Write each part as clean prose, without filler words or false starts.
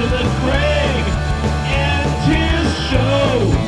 to the Craig and Tizz Show.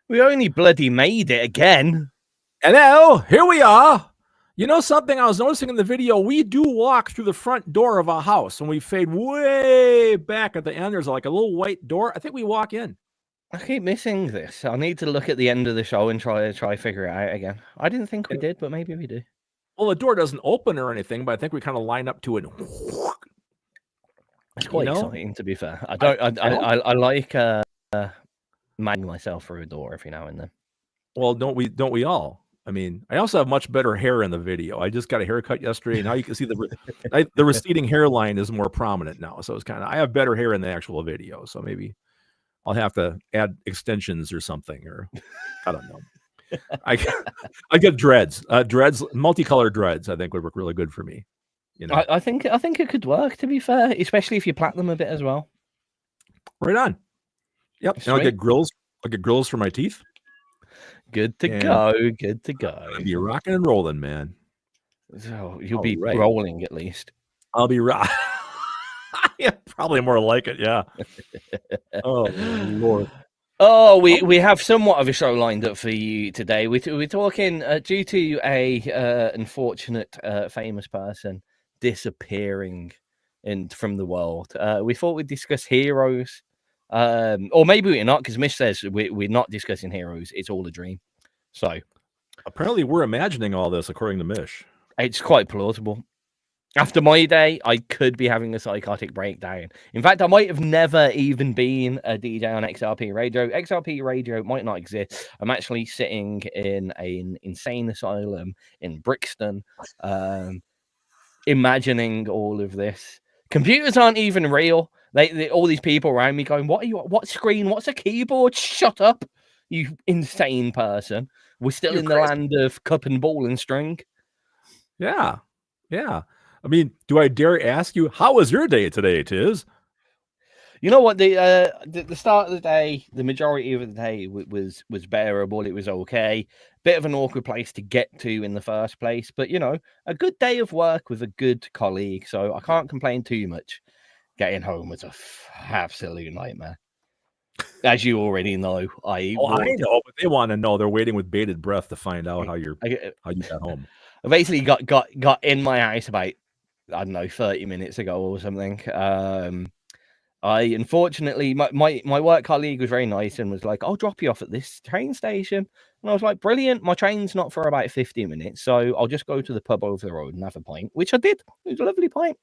We only bloody made it again. Hello, here we are. You know something I was noticing in the video? We do walk through the front door of a house, and we fade way back at the end. There's like a little white door. I think we walk in. I keep missing this. I need to look at the end of the show and try figure it out again. I didn't think we did, but maybe we do. Well, the door doesn't open or anything, but I think we kind of line up to it. It's quite exciting, to be fair. I like manning myself through a door every now and then. Well, don't we all? I mean, I also have much better hair in the video. I just got a haircut yesterday. Now you can see the receding hairline is more prominent now. So it's I have better hair in the actual video. So maybe I'll have to add extensions or something, or I don't know. I get dreads, multicolored dreads. I think would work really good for me. You know, I think it could work, to be fair, especially if you plait them a bit as well. Right on. Yep. And I'll get grills. I'll get grills for my teeth. Good to go. Good to go. I'll be rocking and rolling, man. So you'll be rolling at least. I'll be yeah, probably more like it. Yeah. Oh Lord. Oh, we have somewhat of a show lined up for you today. We're talking due to a unfortunate famous person disappearing from the world. We thought we'd discuss heroes. Or maybe we're not, because Mish says we're not discussing heroes. It's all a dream. So apparently we're imagining all this, according to Mish. It's quite plausible. After my day, I could be having a psychotic breakdown. In fact, I might have never even been a DJ on XRP radio. XRP radio might not exist. I'm actually sitting in an insane asylum in Brixton, imagining all of this. Computers aren't even real. They all these people around me going, what screen? What's a keyboard? Shut up, you insane person. We're still in the land of cup and ball and string. Yeah. Yeah. I mean, do I dare ask you, how was your day today, Tizz? You know what? The start of the day, the majority of the day was bearable. It was okay. Bit of an awkward place to get to in the first place. But, you know, a good day of work with a good colleague. So I can't complain too much. Getting home was an absolute nightmare. As you already know. I know, but they want to know. They're waiting with bated breath to find out how you got home. I basically got in my house about, I don't know, 30 minutes ago or something. I unfortunately, my work colleague was very nice and was like, I'll drop you off at this train station. And I was like, brilliant. My train's not for about 50 minutes. So I'll just go to the pub over the road and have a pint, which I did. It was a lovely pint.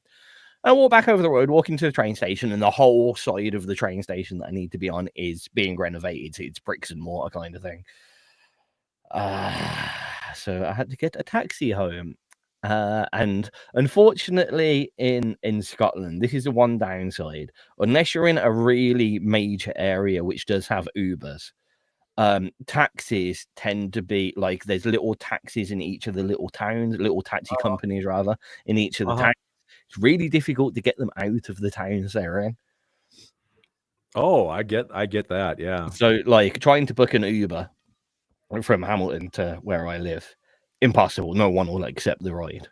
I walk back over the road, walking to the train station, and the whole side of the train station that I need to be on is being renovated. It's bricks and mortar kind of thing. So I had to get a taxi home. And unfortunately in Scotland, this is the one downside. Unless you're in a really major area which does have Ubers, taxis tend to be like, there's little taxis in each of the little towns, little taxi companies rather, in each of the towns. It's really difficult to get them out of the towns they're in. Oh, I get that, yeah. So like trying to book an Uber from Hamilton to where I live, impossible. No one will accept the ride.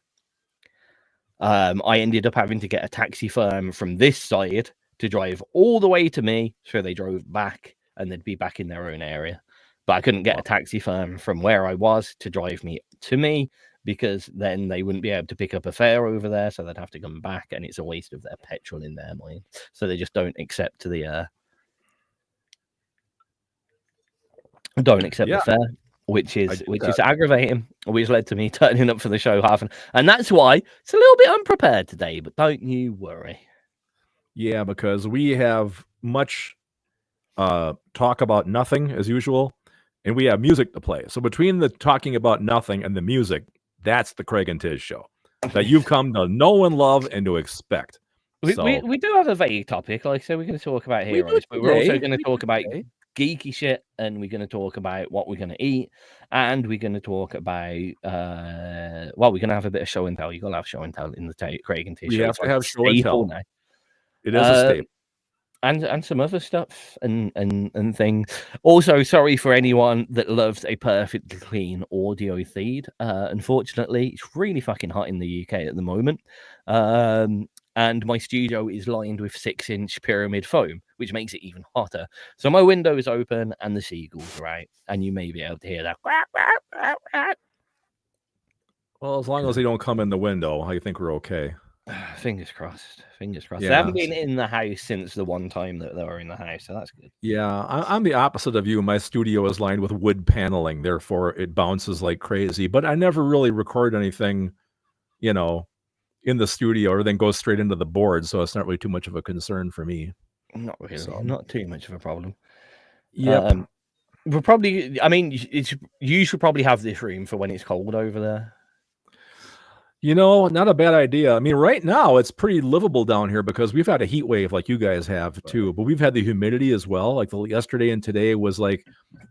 I ended up having to get a taxi firm from this side to drive all the way to me, so they drove back and they'd be back in their own area. But I couldn't get a taxi firm from where I was to drive me to me, because then they wouldn't be able to pick up a fare over there, so they'd have to come back, and it's a waste of their petrol in their mind. So they just don't accept the fare, which is aggravating, which led to me turning up for the show and that's why it's a little bit unprepared today, but don't you worry. Yeah, because we have much talk about nothing as usual, and we have music to play. So between the talking about nothing and the music, that's the Craig and Tizz Show that you've come to know and love and to expect. We do have a vague topic. Like I said, we're going to talk about We do heroes, but we're also today. going to We talk do about today. geeky shit, and we're going to talk about what we're going to eat, and we're going to talk about well, we're going to have a bit of show and tell. You're going to have show and tell in the Craig and Tizz We show. have It's to like a have show and staple tell. now. It is a Um, staple. and some other stuff and things. Also, sorry for anyone that loves a perfectly clean audio feed. Unfortunately, it's really fucking hot in the UK at the moment. And my studio is lined with 6-inch pyramid foam, which makes it even hotter. So my window is open and the seagulls are out, and you may be able to hear that. Well, as long as they don't come in the window, I think we're okay. Fingers crossed. Fingers crossed. Yeah. They haven't been in the house since the one time that they were in the house, so that's good. Yeah, I'm the opposite of you. My studio is lined with wood paneling, therefore it bounces like crazy. But I never really record anything, in the studio. Everything goes straight into the board, so it's not really too much of a concern for me. Not really. So. Not too much of a problem. Yep. We'll probably. I mean, you should probably have this room for when it's cold over there. Not a bad idea. I mean, right now it's pretty livable down here because we've had a heat wave like you guys have too, but we've had the humidity as well. Like yesterday and today was like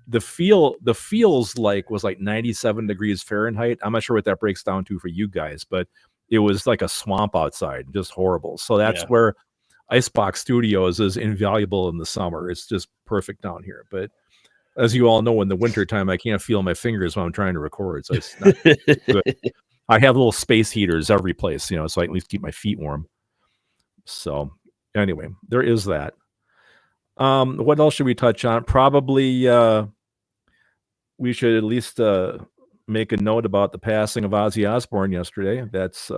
the feels like was like 97 degrees Fahrenheit. I'm not sure what that breaks down to for you guys, but it was like a swamp outside, just horrible. So that's where Icebox Studios is invaluable in the summer. It's just perfect down here. But as you all know, in the wintertime, I can't feel my fingers when I'm trying to record. So it's not good. I have little space heaters every place, so I at least keep my feet warm. So anyway, there is that. What else should we touch on? Probably we should at least make a note about the passing of Ozzy Osbourne yesterday. That's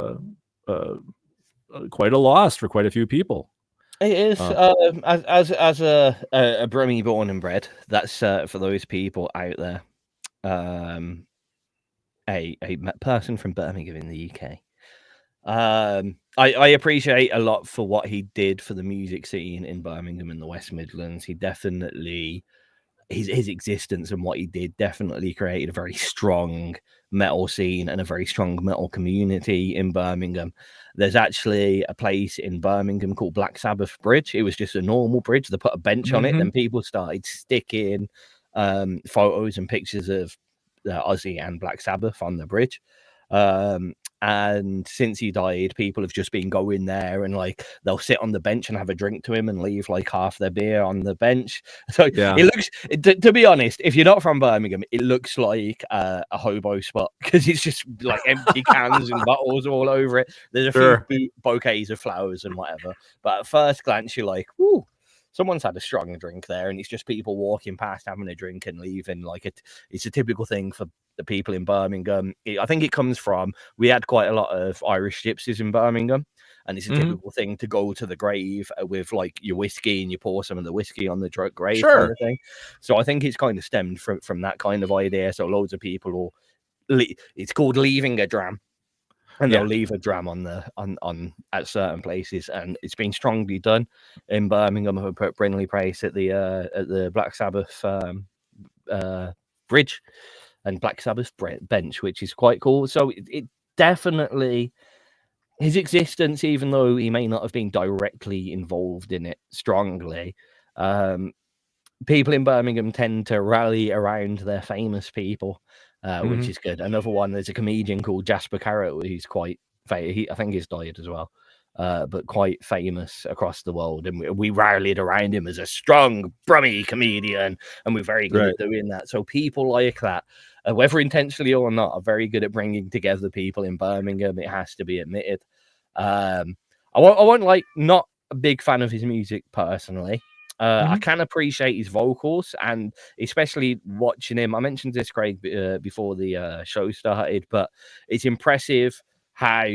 quite a loss for quite a few people. It is. As a Brummie born and bred, that's for those people out there. A person from Birmingham in the UK. I appreciate a lot for what he did for the music scene in Birmingham and the West Midlands. He definitely, his existence and what he did definitely created a very strong metal scene and a very strong metal community in Birmingham. There's actually a place in Birmingham called Black Sabbath Bridge. It was just a normal bridge. They put a bench on it, then people started sticking photos and pictures of Ozzy and Black Sabbath on the bridge. And since he died, people have just been going there and like they'll sit on the bench and have a drink to him and leave like half their beer on the bench. So it looks, to be honest, if you're not from Birmingham, it looks like a hobo spot because it's just like empty cans and bottles all over it. There's a few bouquets of flowers and whatever, but at first glance you're like, ooh, someone's had a strong drink there, and it's just people walking past having a drink and leaving. Like it's a typical thing for the people in Birmingham. I think it comes from, we had quite a lot of Irish gypsies in Birmingham, and it's a typical thing to go to the grave with like your whiskey and you pour some of the whiskey on the grave kind of thing. So I think it's kind of stemmed from that kind of idea. So loads of people will, it's called leaving a dram. And they'll leave a dram on at certain places, and it's been strongly done in Birmingham at Brindley Place at the Black Sabbath bridge and Black Sabbath bench, which is quite cool. So it definitely, his existence, even though he may not have been directly involved in it strongly, people in Birmingham tend to rally around their famous people. Which is good. Another one, there's a comedian called Jasper Carrot, who's quite I think he's died as well, but quite famous across the world. And we rallied around him as a strong Brummie comedian, and we're very good at doing that. So people like that, whether intentionally or not, are very good at bringing together people in Birmingham. It has to be admitted. I won't like, not a big fan of his music personally. I can appreciate his vocals, and especially watching him. I mentioned this, Craig, before the show started, but it's impressive how,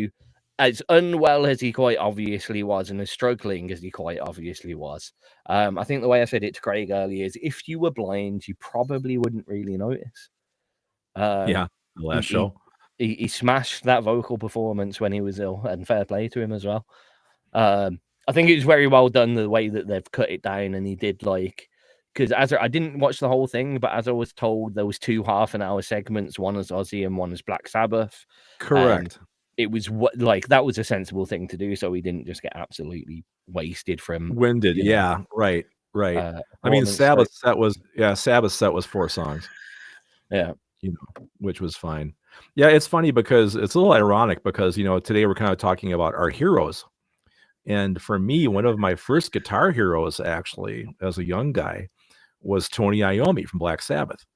as unwell as he quite obviously was and as struggling as he quite obviously was, I think the way I said it to Craig earlier is, if you were blind, you probably wouldn't really notice. The last show. He smashed that vocal performance when he was ill, and fair play to him as well. I think it was very well done the way that they've cut it down, and he did like, because I didn't watch the whole thing, but as I was told, there was 2 half-an-hour segments, one as Ozzy and one as Black Sabbath. Correct. it was what like that was a sensible thing to do, so we didn't just get absolutely wasted from Winded. you know Yeah. Right. Right. I mean, performance. So, Sabbath's set was 4 songs, yeah, which was fine. Yeah, it's funny because it's a little ironic because, today we're kind of talking about our heroes. And for me, one of my first guitar heroes, actually, as a young guy, was Tony Iommi from Black Sabbath.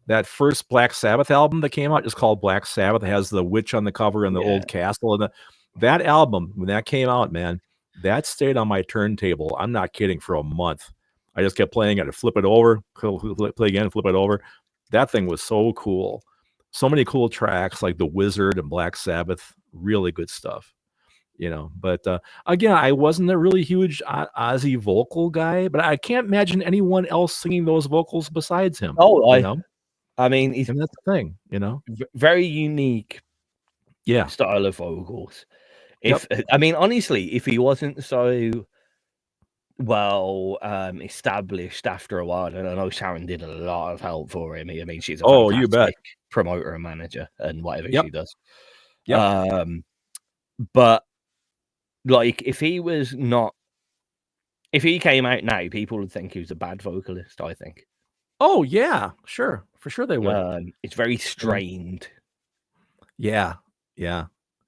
That first Black Sabbath album that came out is called Black Sabbath. It has the witch on the cover and the old castle. And that album, when that came out, man, that stayed on my turntable. I'm not kidding, for a month. I just kept playing it and flip it over, play again, flip it over. That thing was so cool. So many cool tracks like The Wizard and Black Sabbath. Really good stuff. But again, I wasn't a really huge Ozzy vocal guy, but I can't imagine anyone else singing those vocals besides him. I mean, he's And that's the thing, very unique Yeah. style of vocals. I mean, honestly, if he wasn't so well established after a while, and I know Sharon did a lot of help for him. I mean, she's a fantastic you bet. promoter and manager and whatever she does. Yep. But like, if he came out now, people would think he was a bad vocalist, I think. Oh yeah, sure. For sure they would. It's very strained. Yeah.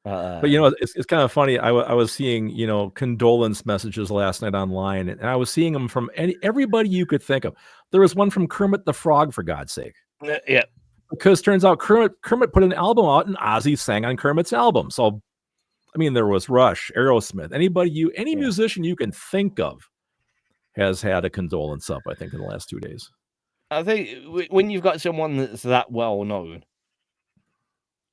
But it's kind of funny. I was seeing, condolence messages last night online, and I was seeing them from everybody you could think of. There was one from Kermit the Frog, for God's sake. Yeah. Because turns out Kermit put an album out, and Ozzy sang on Kermit's album. So, I mean, there was Rush, Aerosmith, any musician you can think of has had a condolence up, I think, in the last 2 days. I think when you've got someone that's that well known,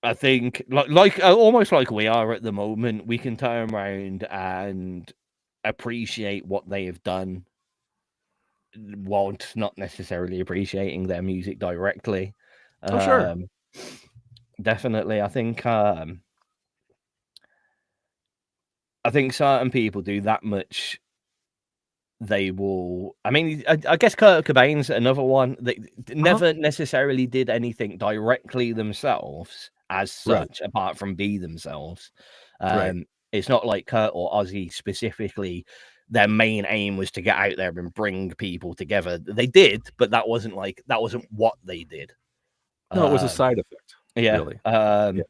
I think like almost like we are at the moment, we can turn around and appreciate what they have done, whilst not necessarily appreciating their music directly. Oh, sure. Definitely, I think certain people do that much. They will. I mean, I guess Kurt Cobain's another one that never necessarily did anything directly themselves as such, apart from be themselves. It's not like Kurt or Ozzy specifically. Their main aim was to get out there and bring people together. They did, but that wasn't what they did. No, it was a side effect. Yeah. Really.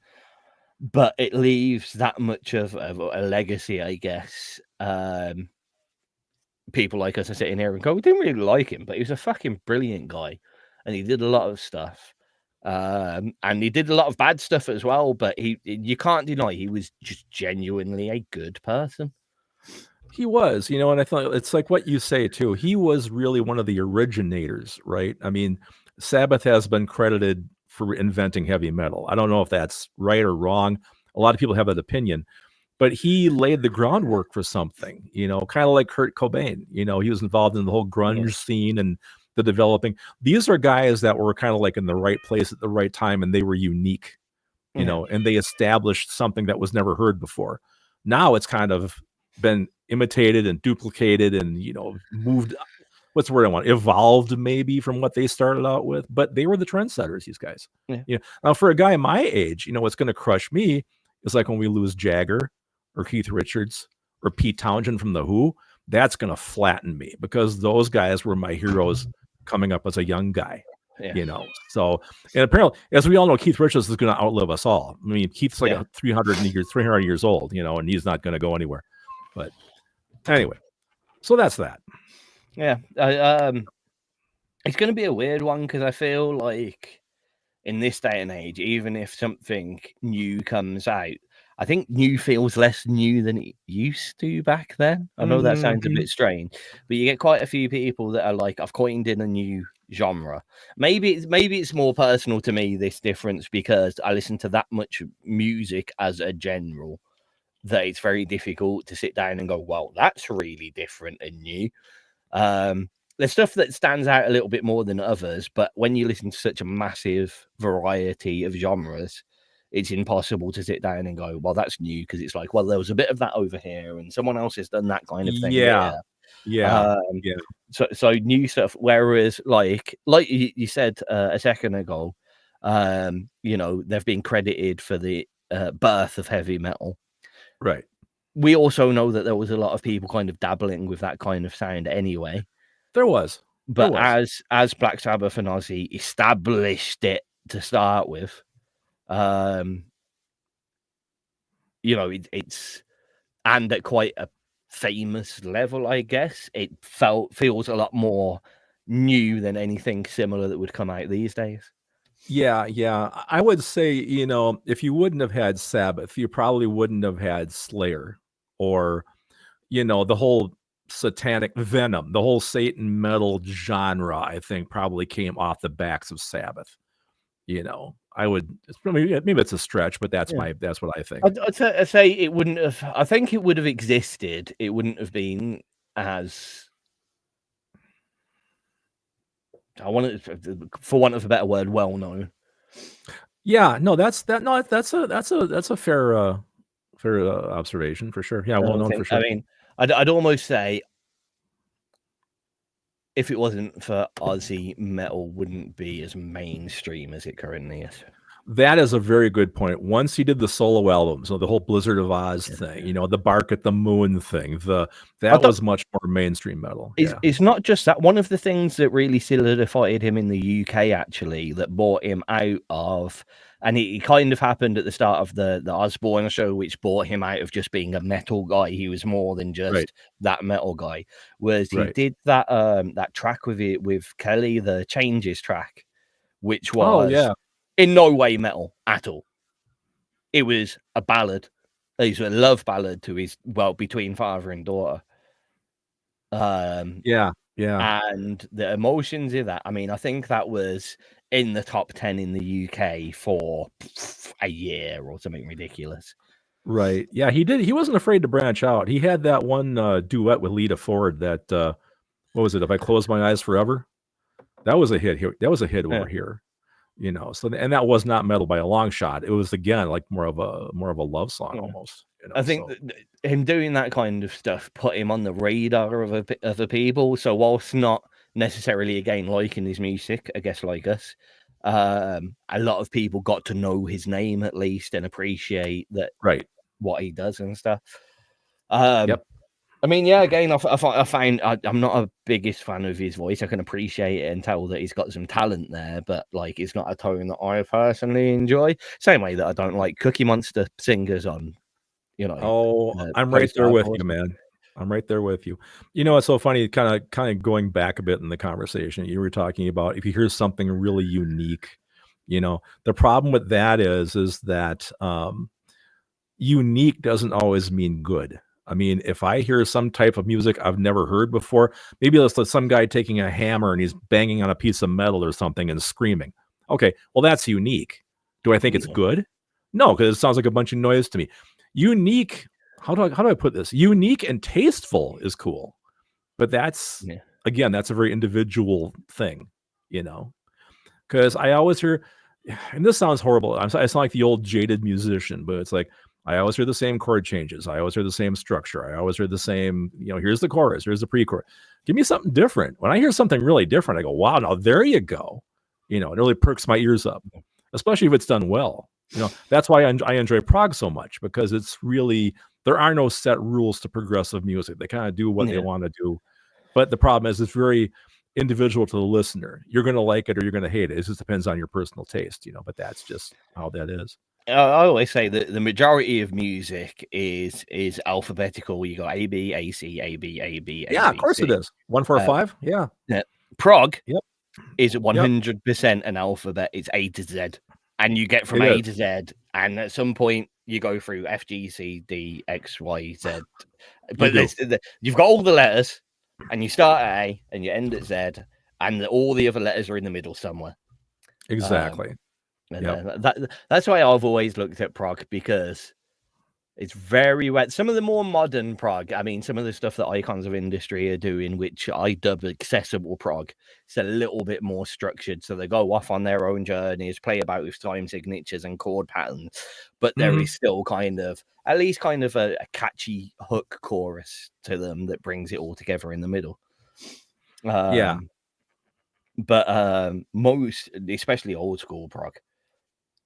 But it leaves that much of a legacy, I guess. People like us are sitting here and go, we didn't really like him, but he was a fucking brilliant guy, and he did a lot of stuff, and he did a lot of bad stuff as well. But you can't deny he was just genuinely a good person. He was, and I thought it's like what you say too. He was really one of the originators, right? I mean, Sabbath has been credited for inventing heavy metal. I don't know if that's right or wrong. A lot of people have that opinion. But he laid the groundwork for something, kind of like Kurt Cobain. He was involved in the whole grunge scene and the developing. These are guys that were kind of like in the right place at the right time, and they were unique, and they established something that was never heard before. Now it's kind of been imitated and duplicated and, moved. What's the word I want? Evolved maybe from what they started out with, but they were the trendsetters, these guys. Now, for a guy my age, what's going to crush me is like when we lose Jagger, or Keith Richards, or Pete Townshend from The Who. That's going to flatten me because those guys were my heroes coming up as a young guy, So, and apparently, as we all know, Keith Richards is going to outlive us all. I mean, Keith's like 300 years old, and he's not going to go anywhere. But anyway, so that's that. Yeah. It's going to be a weird one because I feel like in this day and age, even if something new comes out, I think new feels less new than it used to back then. I know that sounds a bit strange, but you get quite a few people that are like, I've coined in a new genre. Maybe it's more personal to me, this difference, because I listen to that much music as a general that it's very difficult to sit down and go, well, that's really different and new. There's stuff that stands out a little bit more than others, but when you listen to such a massive variety of genres, it's impossible to sit down and go, well, that's new, because it's like, well, there was a bit of that over here and someone else has done that kind of thing. Yeah. So new stuff. Whereas like you said a second ago, they've been credited for the birth of heavy metal. Right. We also know that there was a lot of people kind of dabbling with that kind of sound anyway. There was. But as Black Sabbath and Ozzy established it to start with, you know, it's and at quite a famous level, I guess. It feels a lot more new than anything similar that would come out these days. Yeah. I would say, you know, if you wouldn't have had Sabbath, you probably wouldn't have had Slayer or, you know, the whole satanic Venom, the whole Satan metal genre, I think probably came off the backs of Sabbath. You know, maybe it's a stretch, but that's what I think. I'd say it wouldn't have. I think it would have existed. It wouldn't have been as, for want of a better word, well known. Yeah, no, that's a fair observation for sure. Yeah, well known for sure. I mean, I'd almost say if it wasn't for Ozzy, metal wouldn't be as mainstream as it currently is. That is a very good point. Once he did the solo albums, so the whole Blizzard of Oz thing, you know, the Bark at the Moon thing, that was much more mainstream metal. It's not just that. One of the things that really solidified him in the UK, actually, that brought him out of, and it kind of happened at the start of the Osbourne show, which brought him out of just being a metal guy. He was more than just that metal guy. Was he did that that track with Kelly, the Changes track, which was in no way metal at all. It was a ballad. It was a love ballad to between father and daughter. And the emotions in that. I mean, I think that was in the top 10 in the UK for a year or something ridiculous. Right. Yeah, he did. He wasn't afraid to branch out. He had that one duet with Lita Ford that what was it? If I Close My Eyes Forever? That was a hit here. That was a hit over here. You know, so and that was not metal by a long shot. It was again like more of a love song almost. You know, I think him doing that kind of stuff put him on the radar of other people. So whilst not necessarily again liking his music, I guess like us, a lot of people got to know his name at least and appreciate that what he does and stuff. I mean, yeah, again, I find I'm not a biggest fan of his voice. I can appreciate it and tell that he's got some talent there, but like, it's not a tone that I personally enjoy. Same way that I don't like Cookie Monster singers on, you know. Oh, I'm right there with you, man. I'm right there with you. You know, it's so funny, kind of going back a bit in the conversation. You were talking about if you hear something really unique, you know, the problem with that is that unique doesn't always mean good. I mean, if I hear some type of music I've never heard before, maybe it's like some guy taking a hammer and he's banging on a piece of metal or something and screaming. Okay, well, that's unique. Do I think it's good? No, because it sounds like a bunch of noise to me. Unique, how do I put this? Unique and tasteful is cool. But that's, again, that's a very individual thing, you know? Because I always hear, and this sounds horrible. I sound like the old jaded musician, but it's like, I always hear the same chord changes. I always hear the same structure. I always hear the same, you know, here's the chorus, here's the pre-chorus. Give me something different. When I hear something really different, I go, wow, now there you go. You know, it really perks my ears up, especially if it's done well. You know, that's why I enjoy prog so much, because it's really, there are no set rules to progressive music. They kind of do what they want to do. But the problem is it's very individual to the listener. You're going to like it or you're going to hate it. It just depends on your personal taste, you know, but that's just how that is. I always say that the majority of music is alphabetical. You got A, B, A, C, A, B, A, B, A, yeah, B, of course C. It is. 1, 4, 5. Yeah. Prog is 100% an alphabet. It's A to Z. And you get from A to Z. And at some point, you go through F, G, C, D, X, Y, Z. But you've got all the letters, and you start at A, and you end at Z, and all the other letters are in the middle somewhere. Exactly. That's why I've always looked at prog, because it's very wet. Some of the more modern prog, I mean, some of the stuff that Icons of Industry are doing, which I dub accessible prog, it's a little bit more structured. So they go off on their own journeys, play about with time signatures and chord patterns, but there is still at least a catchy hook chorus to them that brings it all together in the middle. But most, especially old school prog,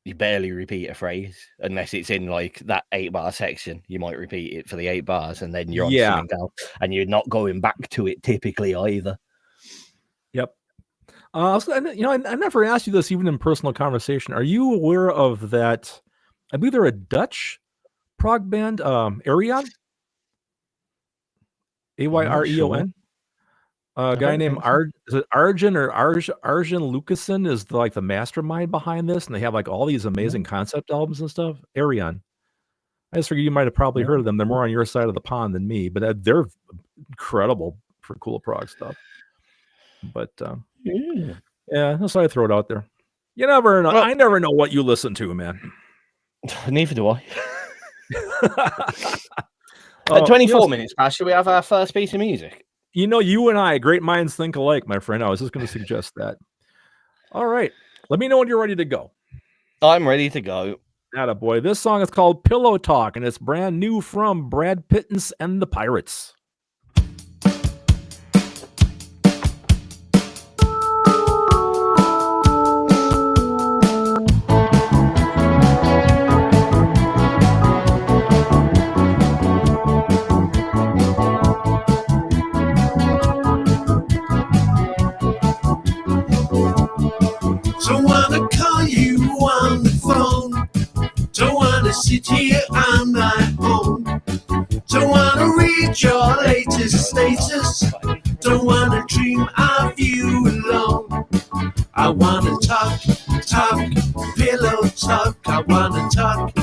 you barely repeat a phrase unless it's in like that 8-bar section. You might repeat it for the 8 bars, and then you're on something else, and you're not going back to it typically either. Yep. I never asked you this even in personal conversation. Are you aware of that? I believe they're a Dutch prog band, Ayreon. Ayreon. A guy named Arjen Lucassen is like the mastermind behind this, and they have like all these amazing concept albums and stuff. Ayreon. I just figured you might have probably heard of them. They're more on your side of the pond than me, but they're incredible for cool prog stuff. But yeah, that's why I throw it out there. You never know. I never know what you listen to, man. Neither do I. 24 minutes past. Should we have our first piece of music? You and I, great minds think alike, my friend. I was just going to suggest that. All right. Let me know when you're ready to go. I'm ready to go. Attaboy. This song is called Pillow Talk, and it's brand new from Brad Pittance and the Pirates. Don't wanna call you on the phone. Don't wanna sit here on my own. Don't wanna read your latest status. Don't wanna dream of you alone. I wanna talk, pillow talk. I wanna talk,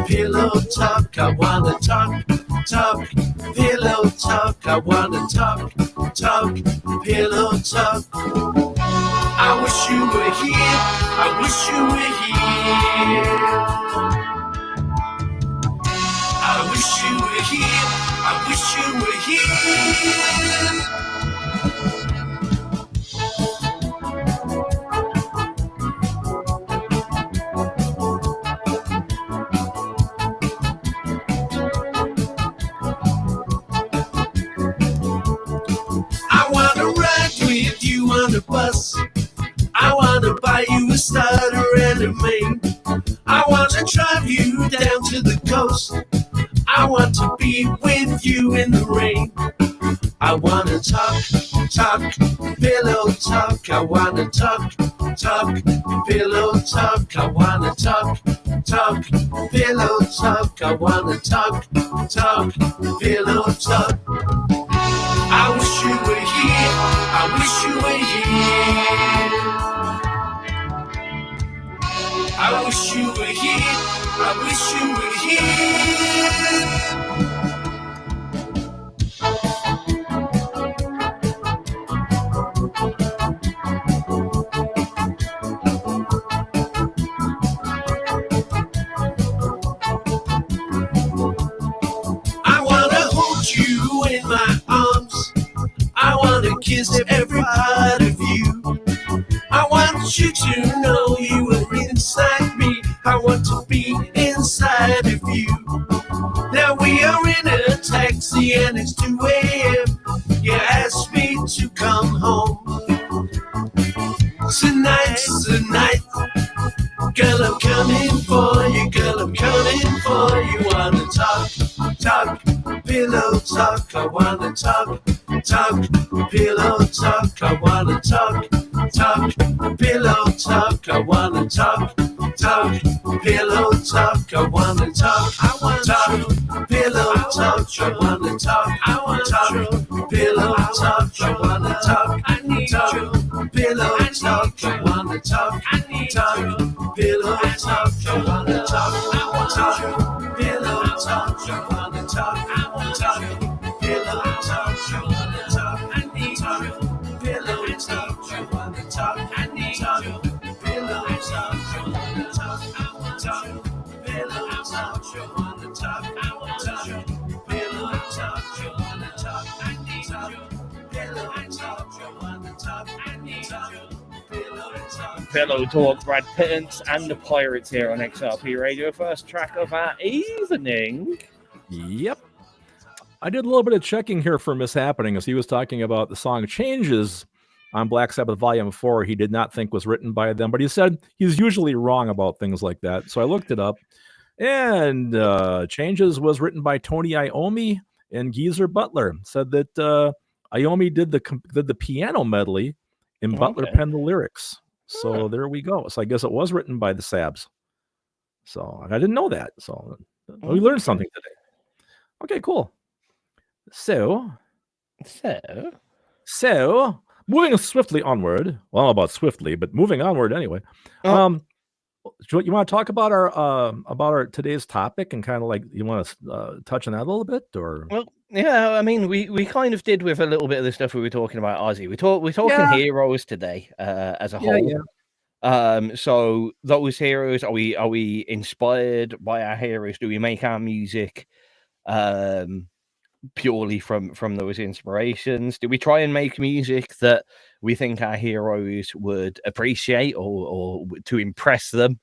pillow talk. I wanna talk, pillow talk. I wanna talk, pillow talk. I wish you were here. I wish you were here. I wish you were here. I wish you were here. I wanna ride with you on the bus. I wanna buy you a starter and a main. I wanna drive you down to the coast. I want to be with you in the rain. I wanna talk, pillow talk. I wanna talk, pillow talk. I wanna talk, pillow talk. I wanna talk, pillow talk. I wish you were here. I wish you were here. I wish you were here. I wish you were here. I wanna hold you in my arms. I wanna kiss every part of you. I want you to know you are inside me. I want to be inside of you. Now we are in a taxi and it's 2 a.m. You asked me to come home. Tonight's the night. Girl, I'm coming for you. Girl, I'm coming for you. Wanna talk, pillow talk. I wanna talk, pillow talk. I wanna talk, pillow talk. I wanna talk, pillow talk. I wanna talk, pillow talk. I wanna talk, pillow talk. I wanna talk, I need you. Pillow talk. I wanna talk, I need you. Pillow talk. I wanna talk, pillow talk. I wanna talk, pillow talk. I wanna talk, I need you. Pillow talk. I wanna talk, I need you. Pillow talk. I wanna talk, pillow talk. I wanna talk, pillow talk. I wanna talk, I need you. Pillow talk. I wanna talk, I need you. Pillow Talk, Brad Pittance and the Pirates here on XRP Radio. First track of our evening. Yep. I did a little bit of checking here for Miss Happening as he was talking about the song Changes on Black Sabbath Volume 4 he did not think was written by them, but he said he's usually wrong about things like that. So I looked it up, and Changes was written by Tony Iommi and Geezer Butler. Said that Iommi did the piano medley, and Butler penned the lyrics. So there we go. So I guess it was written by the Sabs. So I didn't know that. So we learned something today. Okay, cool. So moving swiftly onward. Well, I don't know about swiftly, but moving onward anyway. You want to talk about our today's topic, and kind of like you want to touch on that a little bit, or? Well, yeah, I mean, we kind of did with a little bit of the stuff we were talking about, Ozzy. We're talking heroes today, as a whole. Yeah. So those heroes, are we inspired by our heroes? Do we make our music purely from those inspirations? Do we try and make music that we think our heroes would appreciate, or to impress them?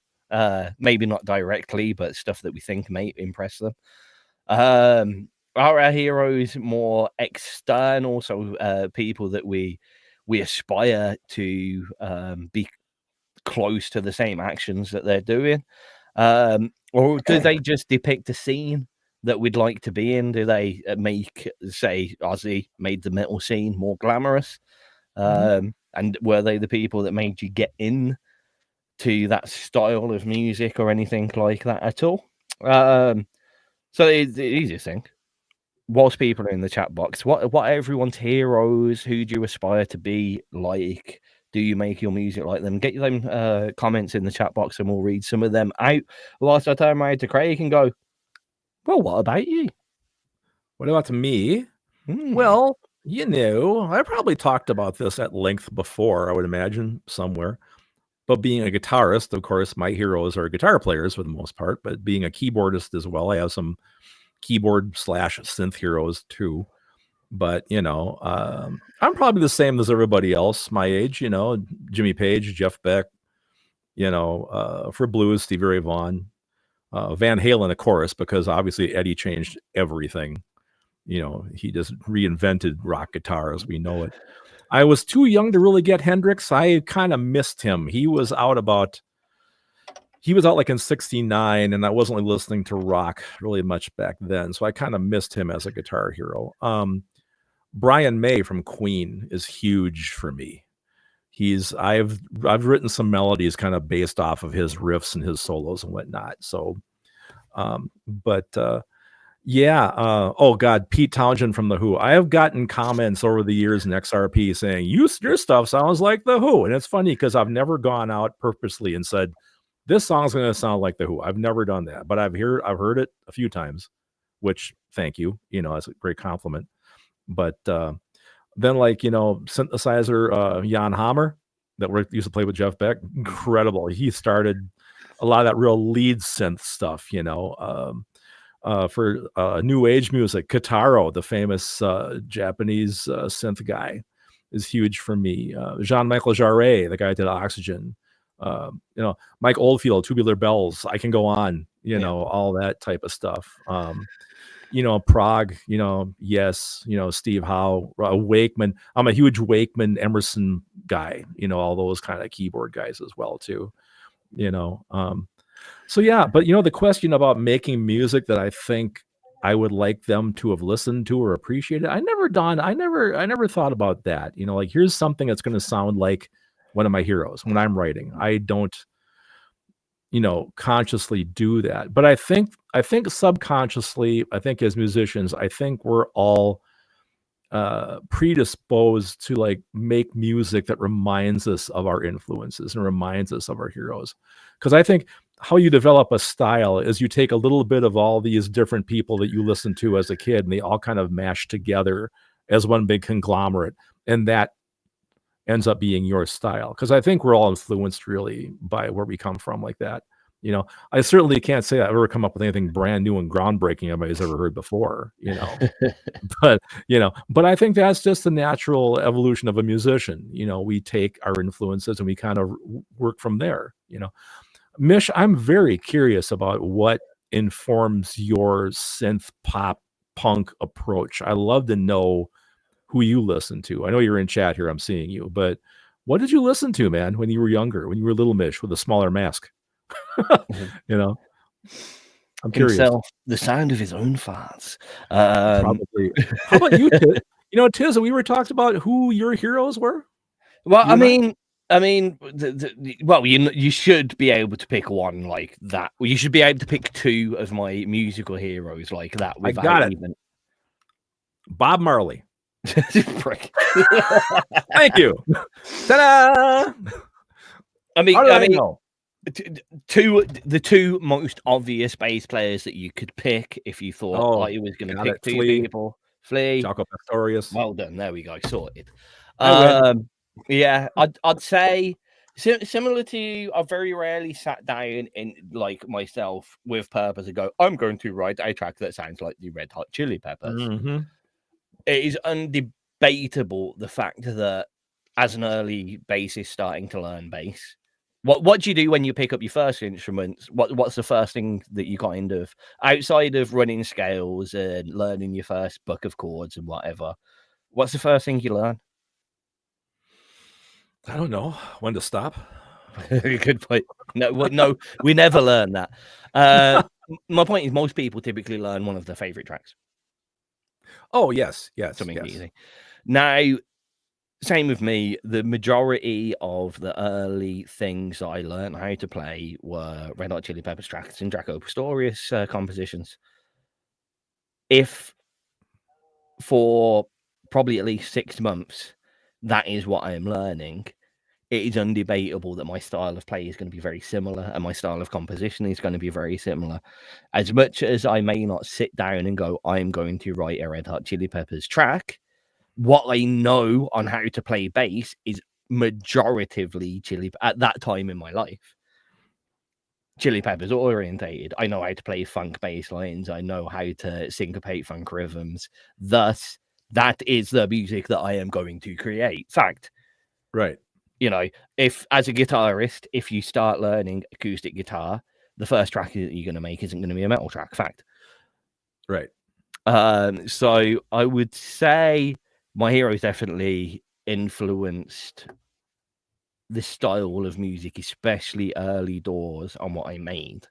Maybe not directly, but stuff that we think may impress them. Are our heroes more external, so people that we aspire to be close to the same actions that they're doing, or do they just depict a scene that we'd like to be in? Do they make, say, Ozzy made the metal scene more glamorous? And were they the people that made you get in to that style of music or anything like that at all? So the easiest thing, whilst people are in the chat box, what are everyone's heroes? Who do you aspire to be like? Do you make your music like them? Get them comments in the chat box, and we'll read some of them out. Whilst I turn around to Craig and go, well, what about you? What about me? Well, I probably talked about this at length before, I would imagine, somewhere. But being a guitarist, of course, my heroes are guitar players for the most part. But being a keyboardist as well, I have some keyboard/synth heroes too. But I'm probably the same as everybody else my age. Jimmy Page, Jeff Beck. For blues, Stevie Ray Vaughan, Van Halen, of course, because obviously Eddie changed everything. He just reinvented rock guitar as we know it. I was too young to really get Hendrix. I kind of missed him. He was out like in 69, and I wasn't really listening to rock really much back then. So I kind of missed him as a guitar hero. Brian May from Queen is huge for me. I've written some melodies kind of based off of his riffs and his solos and whatnot. So, oh God, Pete Townshend from The Who. I have gotten comments over the years in XRP saying, your stuff sounds like The Who. And it's funny because I've never gone out purposely and said, this song's going to sound like The Who. I've never done that, but I've heard it a few times, which thank you. That's a great compliment. But then synthesizer Jan Hammer that we used to play with Jeff Beck, incredible. He started a lot of that real lead synth stuff, for new age music. Kitaro, the famous Japanese synth guy, is huge for me. Jean-Michel Jarre, the guy that did Oxygen. Mike Oldfield, Tubular Bells. I can go on, all that type of stuff. Prague, yes, Steve Howe, Wakeman. I'm a huge Wakeman, Emerson guy, all those kind of keyboard guys as well too, So yeah, but the question about making music that I think I would like them to have listened to or appreciated, I never thought about that. Like, here's something that's going to sound like one of my heroes when I'm writing. I don't consciously do that, but I think subconsciously, I think as musicians, I think we're all predisposed to like make music that reminds us of our influences and reminds us of our heroes. Because I think how you develop a style is you take a little bit of all these different people that you listen to as a kid, and they all kind of mash together as one big conglomerate, and that ends up being your style. Because I think we're all influenced really by where we come from like that. I certainly can't say I've ever come up with anything brand new and groundbreaking anybody's ever heard before, but I think that's just the natural evolution of a musician. We take our influences and we kind of work from there. Mish, I'm very curious about what informs your synth pop punk approach. I love to know who you listen to. I know you're in chat here. I'm seeing you, but what did you listen to, man, when you were younger, when you were Little Mish with a smaller mask? You know, I'm curious. Himself, the sound of his own farts. Probably. How about you, Tiz? You know, Tiz, we were talked about who your heroes were. Well, You and I mean, well, you should be able to pick one like that. Well, you should be able to pick two of my musical heroes like that. I got it. Even... Bob Marley. Prick. Thank you. Ta-da! I mean, know? the two most obvious bass players that you could pick if you thought I was going to pick two people. Flea, Jaco Pastorius. Well done. There we go. Sorted. Yeah, I'd say similar to you. I very rarely sat down in like myself with purpose and go, I'm going to write a track that sounds like the Red Hot Chili Peppers. Mm-hmm. It is undebatable the fact that as an early bassist starting to learn bass, what do you do when you pick up your first instruments? What's the first thing that you kind of, outside of running scales and learning your first book of chords and whatever, what's the first thing you learn? I don't know when to stop. Good point. No, we never learn that. My point is, most people typically learn one of their favorite tracks. Oh, yes. Something easy. Now, same with me. The majority of the early things that I learned how to play were Red Hot Chili Peppers tracks and Jaco Pastorius compositions. If for probably at least 6 months, that is what I am learning, it is undebatable that my style of play is going to be very similar and my style of composition is going to be very similar. As much as I may not sit down and go, I'm going to write a Red Hot Chili Peppers track, what I know on how to play bass is majoritively at that time in my life. Chili Peppers orientated. I know how to play funk bass lines. I know how to syncopate funk rhythms. Thus, that is the music that I am going to create. Fact. Right. You know, if as a guitarist, if you start learning acoustic guitar, the first track that you're going to make isn't going to be a metal track. Fact. Right. So I would say my heroes definitely influenced the style of music, especially early doors on what I made.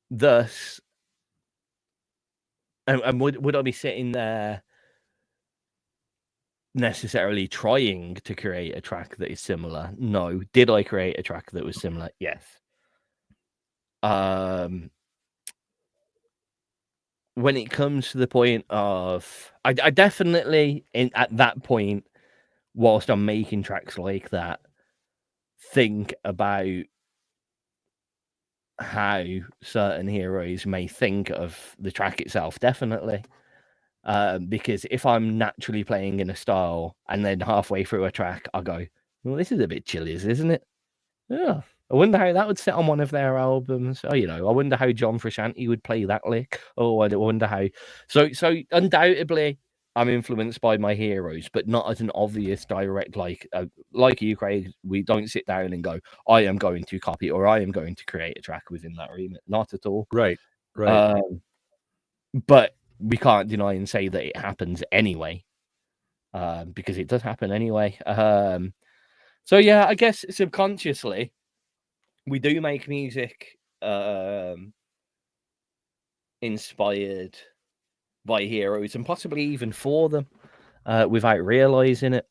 Thus, and would I be sitting there necessarily trying to create a track that is similar? No. Did I create a track that was similar? Yes. When it comes to the point of, I definitely at that point, whilst I'm making tracks like that, think about how certain heroes may think of the track itself. Definitely. Because if I'm naturally playing in a style and then halfway through a track, I go, well, this is a bit Chili's, isn't it? Yeah. I wonder how that would sit on one of their albums. Oh, you know, I wonder how John Frusciante would play that lick. Oh, I wonder how. So undoubtedly, I'm influenced by my heroes, but not as an obvious direct, like you, Craig. We don't sit down and go, I am going to copy or I am going to create a track within that remit. Not at all. Right. But we can't deny and say that it happens anyway, because it does happen anyway. So yeah, I guess subconsciously we do make music inspired by heroes and possibly even for them without realizing it.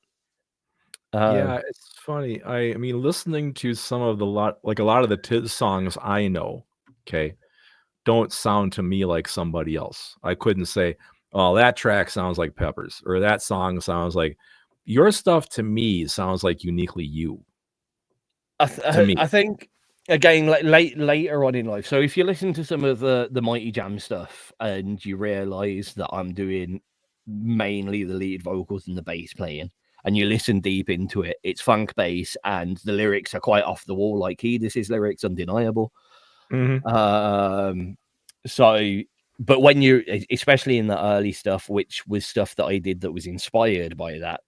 Yeah, it's funny. I mean, listening to some of a lot of the Tizz songs I know, okay, don't sound to me like somebody else. I couldn't say, oh, that track sounds like Peppers, or that song sounds like your stuff. To me sounds like uniquely you. I think again, later on in life. So if you listen to some of the Mighty Jam stuff and you realize that I'm doing mainly the lead vocals and the bass playing, and you listen deep into it, it's funk bass and the lyrics are quite off the wall, like Kiedis's lyrics, undeniable. Mm-hmm. So, but when you, especially in the early stuff, which was stuff that I did that was inspired by that,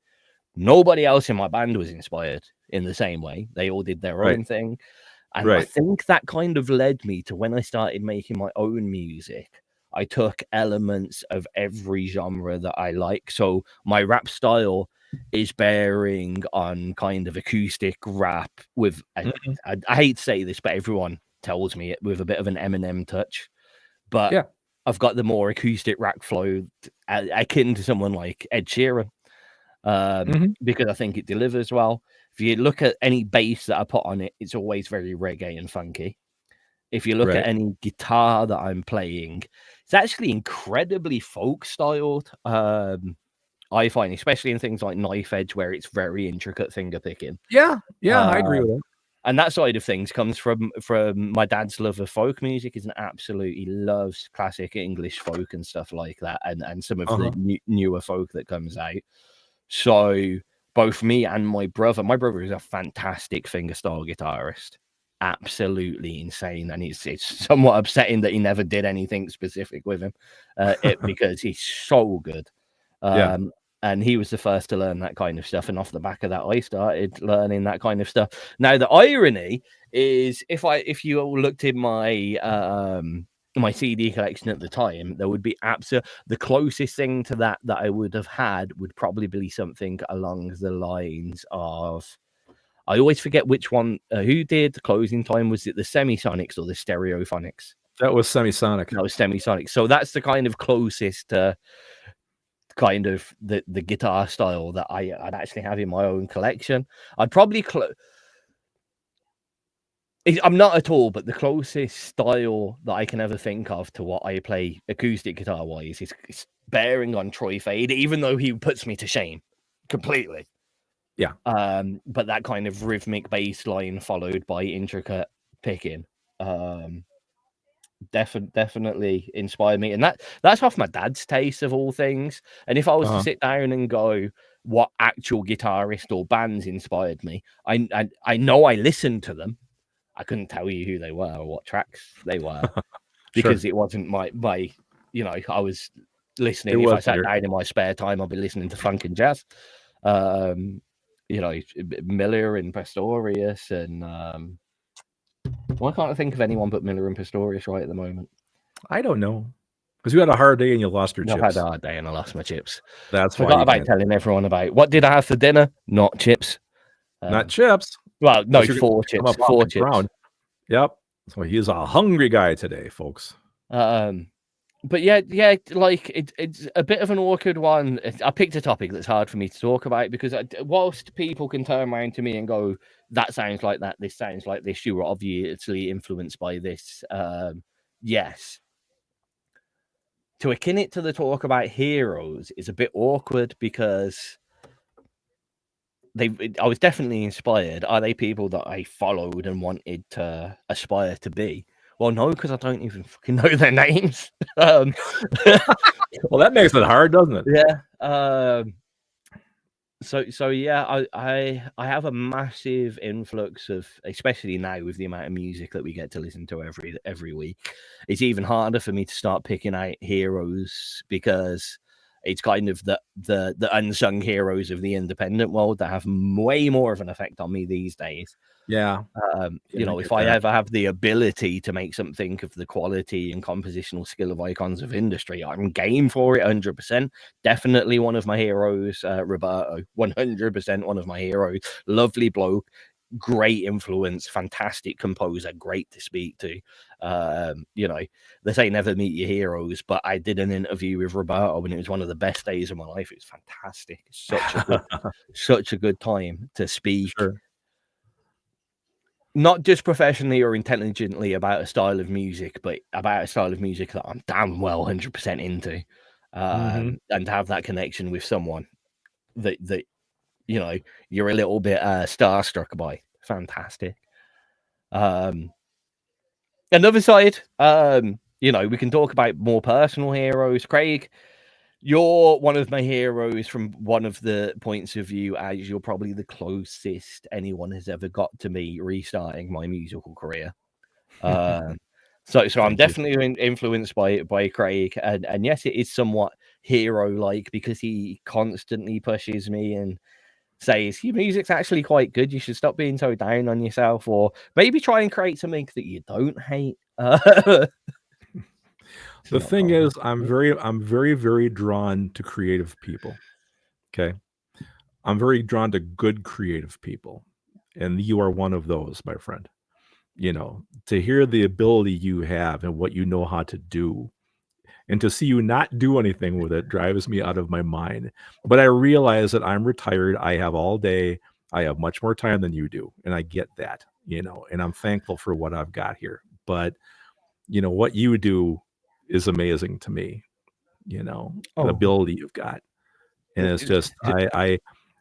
nobody else in my band was inspired in the same way. They all did their own thing. And I think that kind of led me to when I started making my own music, I took elements of every genre that I like. So my rap style is bearing on kind of acoustic rap with, I hate to say this, but everyone tells me it, with a bit of an Eminem touch. But Yeah. I've got the more acoustic rap flow akin to someone like Ed Sheeran, because I think it delivers well. If you look at any bass that I put on it, it's always very reggae and funky. If you look at any guitar that I'm playing, it's actually incredibly folk styled. I find, especially in things like Knife Edge, where it's very intricate finger picking. Yeah, I agree with that. And that side of things comes from my dad's love of folk music. He absolutely loves classic English folk and stuff like that, and some of the newer folk that comes out. So both me and my brother is a fantastic fingerstyle guitarist, absolutely insane, and it's somewhat upsetting that he never did anything specific with him, because he's so good. And he was the first to learn that kind of stuff, and off the back of that, I started learning that kind of stuff. Now, the irony is, if you all looked in my my CD collection at the time, there would be the closest thing to that I would have had would probably be something along the lines of, I always forget which one, who did Closing Time. Was it the Semisonics or the Stereophonics? That was Semisonic. That was Semisonic. So that's the kind of closest to kind of the guitar style that I'd actually have in my own collection. I'd probably I'm not at all, but the closest style that I can ever think of to what I play acoustic guitar wise is bearing on Troy Fade, even though he puts me to shame completely. Yeah. But that kind of rhythmic bass line followed by intricate picking definitely inspired me, and that's off my dad's taste of all things. And if I was to sit down and go, what actual guitarist or bands inspired me, I know I listened to them. I couldn't tell you who they were or what tracks they were because it wasn't my I was listening. If I sat down in my spare time, I'll be listening to funk and jazz. Miller and Pastorius, and why can't I think of anyone but Miller and Pastorius right at the moment? I don't know, because you had a hard day and you lost your chips. I had a hard day and I lost my chips. That's why forgot about telling everyone about what did I have for dinner? Not chips. Not chips. Well, no, 4 chips. 4 chips. Yep. So he's a hungry guy today, folks. But yeah, like it's a bit of an awkward one. I picked a topic that's hard for me to talk about because whilst people can turn around to me and go, that sounds like that, this sounds like this, you were obviously influenced by this. Yes. To akin it to the talk about heroes is a bit awkward because I was definitely inspired. Are they people that I followed and wanted to aspire to be? Well, no, because I don't even fucking know their names. Well, that makes it hard, doesn't it? Yeah. So yeah, I have a massive influx of, especially now with the amount of music that we get to listen to every week. It's even harder for me to start picking out heroes because it's kind of the unsung heroes of the independent world that have way more of an effect on me these days. Yeah. If I ever have the ability to make something of the quality and compositional skill of icons of industry, I'm game for it 100%. Definitely one of my heroes, Roberto, 100% one of my heroes. Lovely bloke, great influence, fantastic composer, great to speak to. They say never meet your heroes, but I did an interview with Roberto and it was one of the best days of my life. It was fantastic. Such a good time to speak. Sure. Not just professionally or intelligently about a style of music, but about a style of music that I'm damn well 100% into. And to have that connection with someone that you're a little bit starstruck by. Fantastic. Another side, we can talk about more personal heroes. Craig, you're one of my heroes from one of the points of view as you're probably the closest anyone has ever got to me restarting my musical career. So I'm definitely influenced by Craig, and yes, it is somewhat hero-like because he constantly pushes me and says your music's actually quite good. You should stop being so down on yourself, or maybe try and create something that you don't hate. The not thing common. is, I'm very, very drawn to creative people. Okay. I'm very drawn to good creative people. And you are one of those, my friend. You know, to hear the ability you have and what you know how to do, and to see you not do anything with it drives me out of my mind. But I realize that I'm retired. I have all day. I have much more time than you do. And I get that, you know, and I'm thankful for what I've got here. But, you know, what you do is amazing to me, you know, the Oh, ability you've got. And it's it's- just,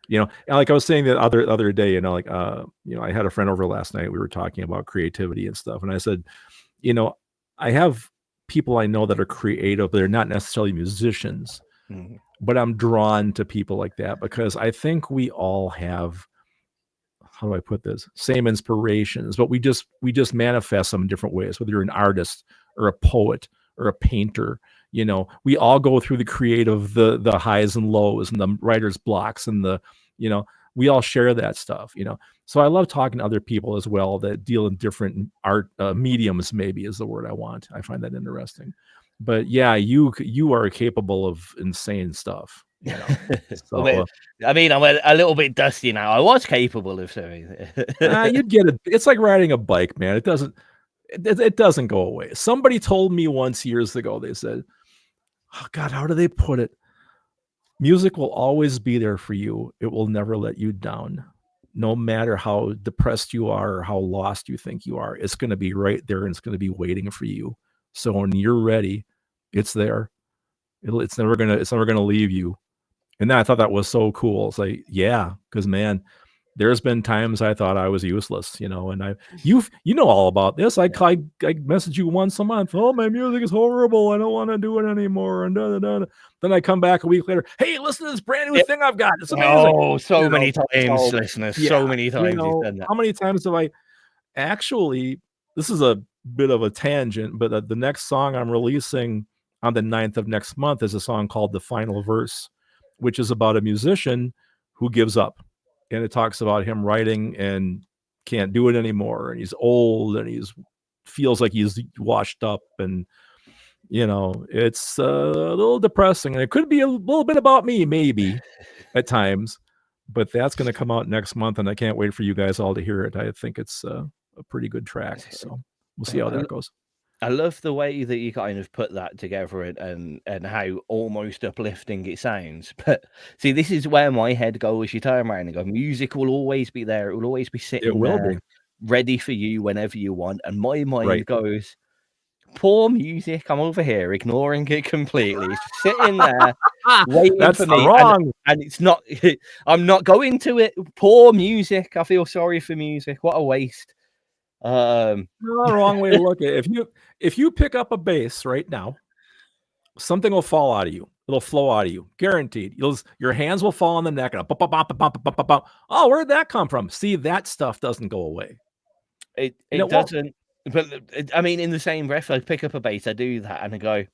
you know, and like I was saying the other day, you know, like, you know, I had a friend over last night. We were talking about creativity and stuff. And I said, you know, I have people I know that are creative. They're not necessarily musicians, Mhm. but I'm drawn to people like that because I think we all have, how do I put this? Same inspirations, but we just manifest them in different ways, whether you're an artist or a poet or a painter. You know, we all go through the creative, the highs and lows and the writer's blocks and the, you know, we all share that stuff, you know. So I love talking to other people as well that deal in different art mediums, maybe is the word I want. I find that interesting. But yeah, you are capable of insane stuff, you know. Well, So I mean, I'm a little bit dusty now. I was capable of doing it. you'd get it. It's like riding a bike, man. It doesn't go away. Somebody told me once years ago, they said, oh God, how do they put it? Music will always be there for you. It will never let you down. No matter how depressed you are or how lost you think you are, it's going to be right there and it's going to be waiting for you. So when you're ready, it's there. It's never gonna leave you. And then I thought that was so cool. It's like, yeah, because man, there's been times I thought I was useless, you know, and you know all about this. I message you once a month. Oh, my music is horrible. I don't want to do it anymore. And then I come back a week later. Hey, listen to this brand new thing I've got. It's amazing. Oh, so You know, many times, so, listeners. yeah, So many you times he's know, done that. how many times have I actually? This is a bit of a tangent, but the next song I'm releasing on the 9th of next month is a song called The Final Verse, which is about a musician who gives up. And it talks about him writing and can't do it anymore. And he's old and feels like he's washed up. And, you know, it's a little depressing. And it could be a little bit about me, maybe at times. But that's going to come out next month. And I can't wait for you guys all to hear it. I think it's a pretty good track. So we'll see how that goes. I love the way that you kind of put that together and how almost uplifting it sounds. But see, this is where my head goes. You turn around and go, music will always be there. It will always be sitting there, ready for you whenever you want. And my mind goes, poor music. I'm over here ignoring it completely. It's just sitting there waiting for me. And it's not, I'm not going to it. Poor music. I feel sorry for music. What a waste. No, wrong way to look at it. If you pick up a bass right now, something will fall out of you. It'll flow out of you, guaranteed. Your hands will fall on the neck. And oh, where'd that come from? See, that stuff doesn't go away. It doesn't. But I mean, in the same breath, I pick up a bass, I do that, and I go.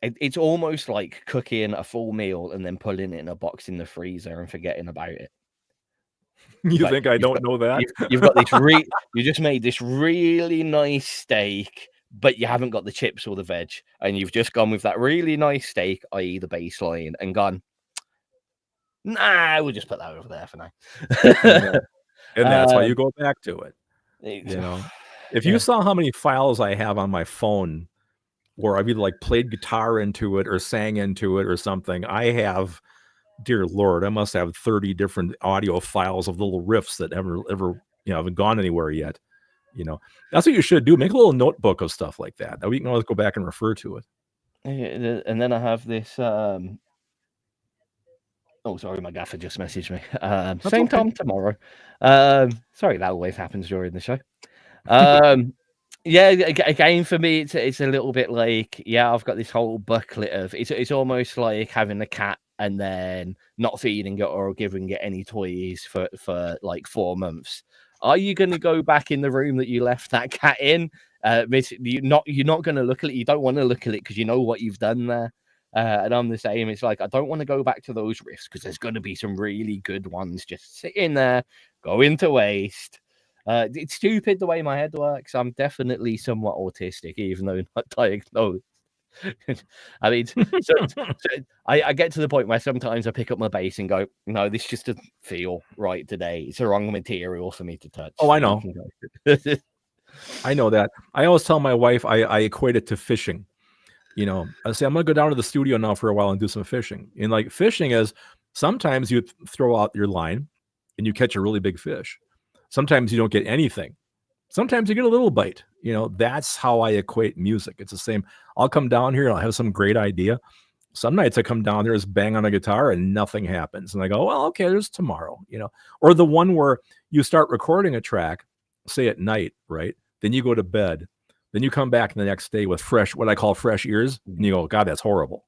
It's almost like cooking a full meal and then putting it in a box in the freezer and forgetting about it. You think I don't know that? You've got this you just made this really nice steak, but you haven't got the chips or the veg, and you've just gone with that really nice steak, i.e. the baseline, and gone, nah, we'll just put that over there for now. And that's why you go back to it. You know, if you saw how many files I have on my phone where I've either like played guitar into it or sang into it or something, I have, dear Lord, I must have 30 different audio files of little riffs that ever, you know, haven't gone anywhere yet. You know, that's what you should do. Make a little notebook of stuff like that. That we can always go back and refer to it. And then I have this. Oh, sorry, my gaffer just messaged me. Same time tomorrow. Sorry, that always happens during the show. Yeah, again, for me, it's a little bit like, yeah, I've got this whole bucklet of it's almost like having a cat and then not feeding it or giving it any toys for like 4 months. Are you going to go back in the room that you left that cat in? You're not going to look at it. You don't want to look at it because you know what you've done there. And I'm the same. It's like, I don't want to go back to those riffs because there's going to be some really good ones just sitting there, going to waste. It's stupid the way my head works. I'm definitely somewhat autistic, even though not diagnosed. I mean, so I get to the point where sometimes I pick up my bass and go, no, this just doesn't feel right today. It's the wrong material for me to touch. Oh, I know. I know that. I always tell my wife I equate it to fishing. You know, I say I'm gonna go down to the studio now for a while and do some fishing. And like fishing is sometimes you throw out your line and you catch a really big fish. Sometimes you don't get anything. Sometimes you get a little bite. You know, that's how I equate music. It's the same. I'll come down here and I'll have some great idea. Some nights I come down there, just bang on a guitar and nothing happens. And I go, well, okay, there's tomorrow, you know. Or the one where you start recording a track, say at night, right? Then you go to bed. Then you come back the next day with fresh, what I call fresh ears. And you go, God, that's horrible.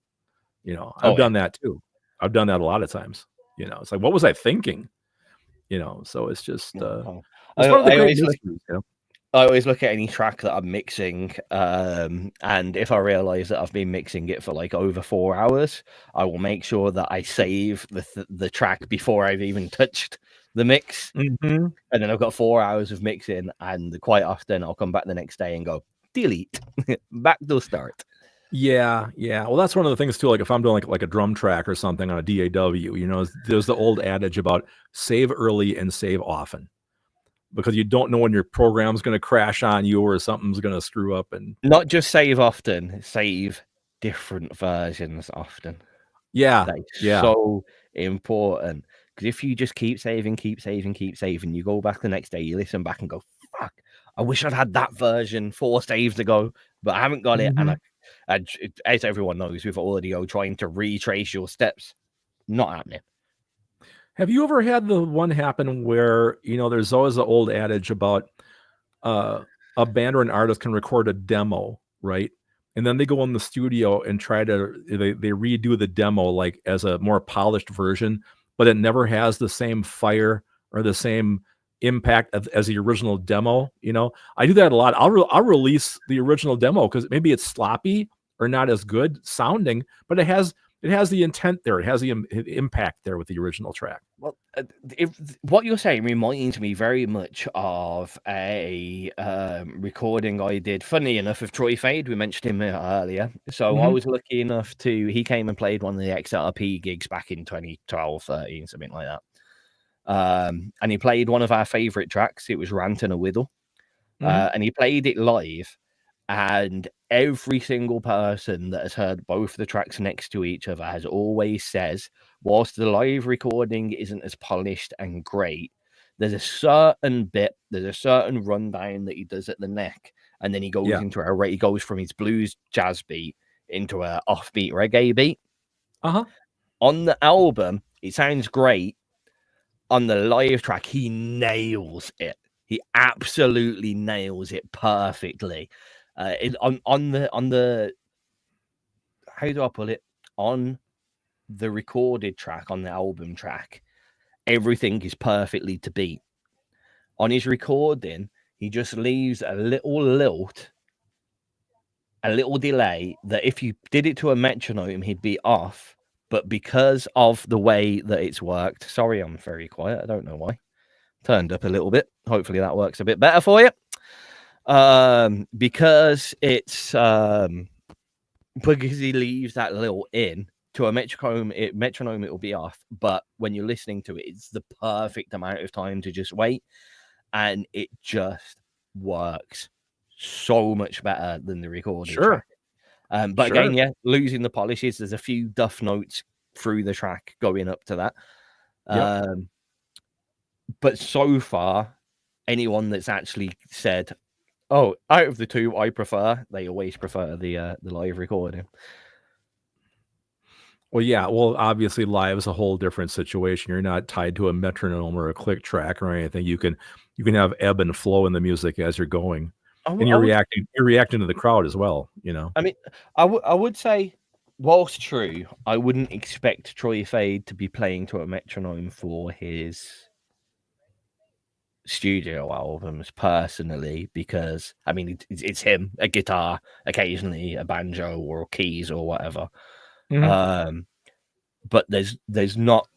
You know, I've done that too. I've done that a lot of times. You know, it's like, what was I thinking? You know, so it's just it's one of the great mysteries, you know? I always look at any track that I'm mixing, and if I realize that I've been mixing it for like over 4 hours, I will make sure that I save the track before I've even touched the mix. Mm-hmm. And then I've got 4 hours of mixing, and quite often I'll come back the next day and go, delete, back to start. Yeah. Well, that's one of the things too. Like if I'm doing like a drum track or something on a DAW, you know, there's the old adage about save early and save often, because you don't know when your program's going to crash on you or something's going to screw up. And not just save often, save different versions often. Yeah. So important, because if you just keep saving, you go back the next day, you listen back and go, fuck, I wish I'd had that version 4 saves ago, but I haven't got it. And as everyone knows with audio, trying to retrace your steps, not happening. Have you ever had the one happen where, you know, there's always the old adage about a band or an artist can record a demo, right? And then they go in the studio and try to, they redo the demo like as a more polished version, but it never has the same fire or the same impact as the original demo. You know, I do that a lot. I'll release the original demo because maybe it's sloppy or not as good sounding, but it has the intent there. It has the impact there with the original track. Well, what you're saying reminds me very much of a recording I did, funny enough, of Troy Fade. We mentioned him earlier. So I was lucky enough he came and played one of the XRP gigs back in 2012, 13, something like that. And he played one of our favorite tracks. It was Rant and a Whittle. And he played it live. And every single person that has heard both the tracks next to each other has always says, whilst the live recording isn't as polished and great, there's a certain rundown that he does at the neck, and then he goes into he goes from his blues jazz beat into a offbeat reggae beat. On the album, it sounds great. On the live track, he nails it. He absolutely nails it perfectly. On the how do I put it? On the recorded track, on the album track, everything is perfectly to beat. On his recording, he just leaves a little lilt, a little delay that if you did it to a metronome, he'd be off. But because of the way that it's worked, sorry, I'm very quiet. I don't know why. Turned up a little bit. Hopefully that works a bit better for you. Because it's because he leaves that little in to a metronome, it will be off. But when you're listening to it, it's the perfect amount of time to just wait, and it just works so much better than the recording track. But again, losing the polishes. There's a few duff notes through the track going up to that. But so far, anyone that's actually said, "Oh, out of the two, they always prefer the live recording." Well, yeah. Well, obviously, live is a whole different situation. You're not tied to a metronome or a click track or anything. You can have ebb and flow in the music as you're going, and you're reacting to the crowd as well. You know. I mean, I would say, whilst true, I wouldn't expect Troy Fade to be playing to a metronome for his studio albums personally, because I mean it's him, a guitar, occasionally a banjo or keys or whatever. But there's not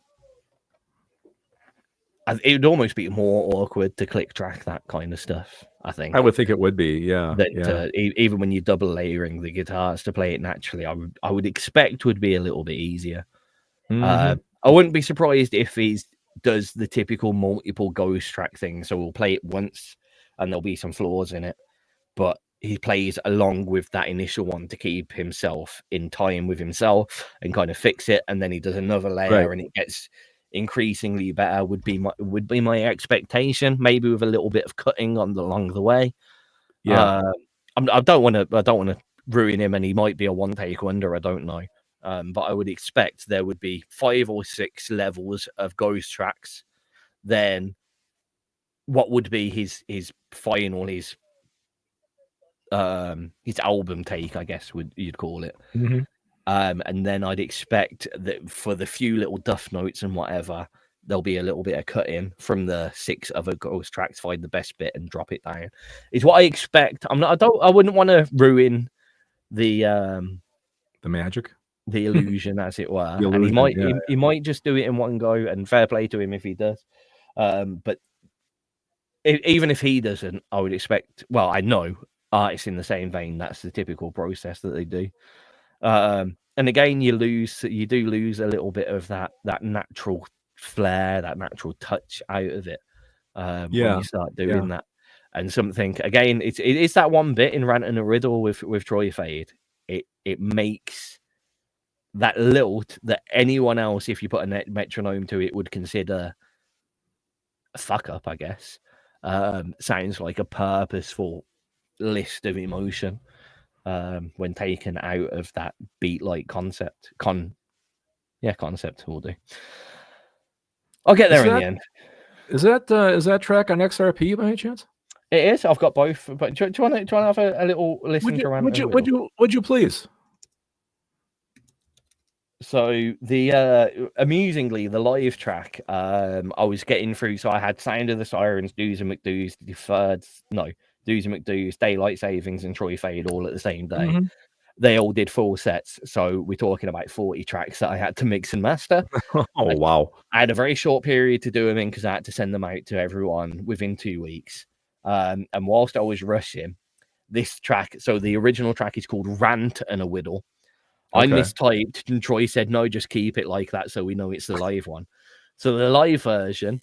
it would almost be more awkward to click track that kind of stuff. I think I would think it would be, yeah. Even when you're double layering the guitars to play it naturally, I would expect would be a little bit easier. I wouldn't be surprised if he does the typical multiple ghost track thing. So we'll play it once, and there'll be some flaws in it, but he plays along with that initial one to keep himself in time with himself and kind of fix it, and then he does another layer, and it gets increasingly better. Would be my expectation, maybe with a little bit of cutting along the way. I don't want to ruin him, and he might be a one take wonder. I don't know, but I would expect there would be 5 or 6 levels of ghost tracks. Then what would be his final his album take, I guess you'd call it. And then I'd expect that for the few little duff notes and whatever, there'll be a little bit of cut in from the 6 other ghost tracks, find the best bit and drop it down. Is what I expect. I wouldn't want to ruin the magic, the illusion, as it were. And he might just do it in one go, and fair play to him if he does. But even if he doesn't, I would expect. Well, I know artists in the same vein. That's the typical process that they do. And again, you do lose a little bit of that natural flair, that natural touch out of it when you start doing that. And something again, it is that one bit in Rant and a Riddle with Troy Fade. It makes that lilt that anyone else, if you put a metronome to it, would consider a fuck up, I guess. Sounds like a purposeful list of emotion. When taken out of that beat-like concept. Concept will do. I'll get there in the end. Is that track on XRP by any chance? It is. I've got both. But do you want to have a little listen to Rant? Would you please? So amusingly, the live track, I was getting through. So I had Sound of the Sirens, Do's and McDo's, Do's and McDo's, Daylight Savings, and Troy Fade all at the same day. They all did full sets. So we're talking about 40 tracks that I had to mix and master. Wow. I had a very short period to do them in because I had to send them out to everyone within 2 weeks. And whilst I was rushing this track, so the original track is called Rant and a Whittle. I mistyped, and Troy said, no, just keep it like that so we know it's the live one. So the live version,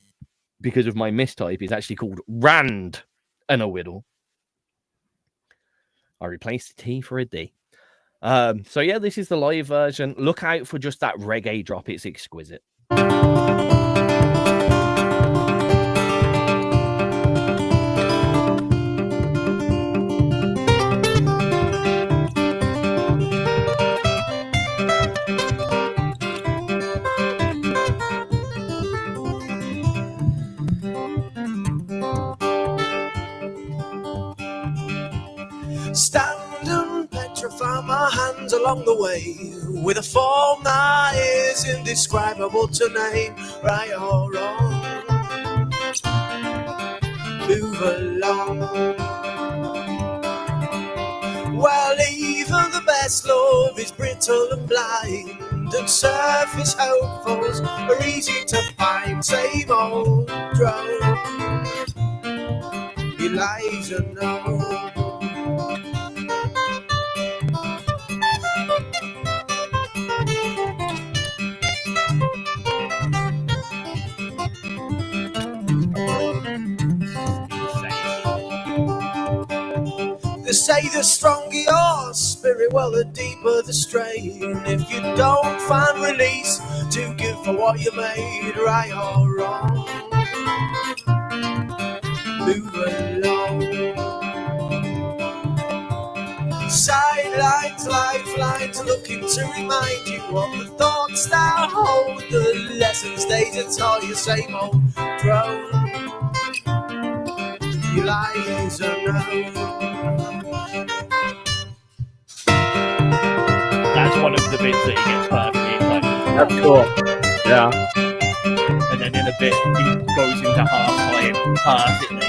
because of my mistype, is actually called Rand and a Whittle. I replaced the T for a D. So yeah, this is the live version. Look out for just that reggae drop. It's exquisite. Stand and petrify my hands along the way with a form that is indescribable to name. Right or wrong, move along. Well, even the best love is brittle and blind, and surface hopefuls are easy to find. Same old drone, Eliza knows. They say the stronger your spirit, well, the deeper the strain. If you don't find release to give for what you made, right or wrong, move along. Sidelines, lifelines, looking to remind you of the thoughts that hold the lessons they taught you. Same old drone, you lies around. That's one of the bits that he gets perfectly. Like, that's cool. Yeah. And then in a bit, he goes into half time perfectly.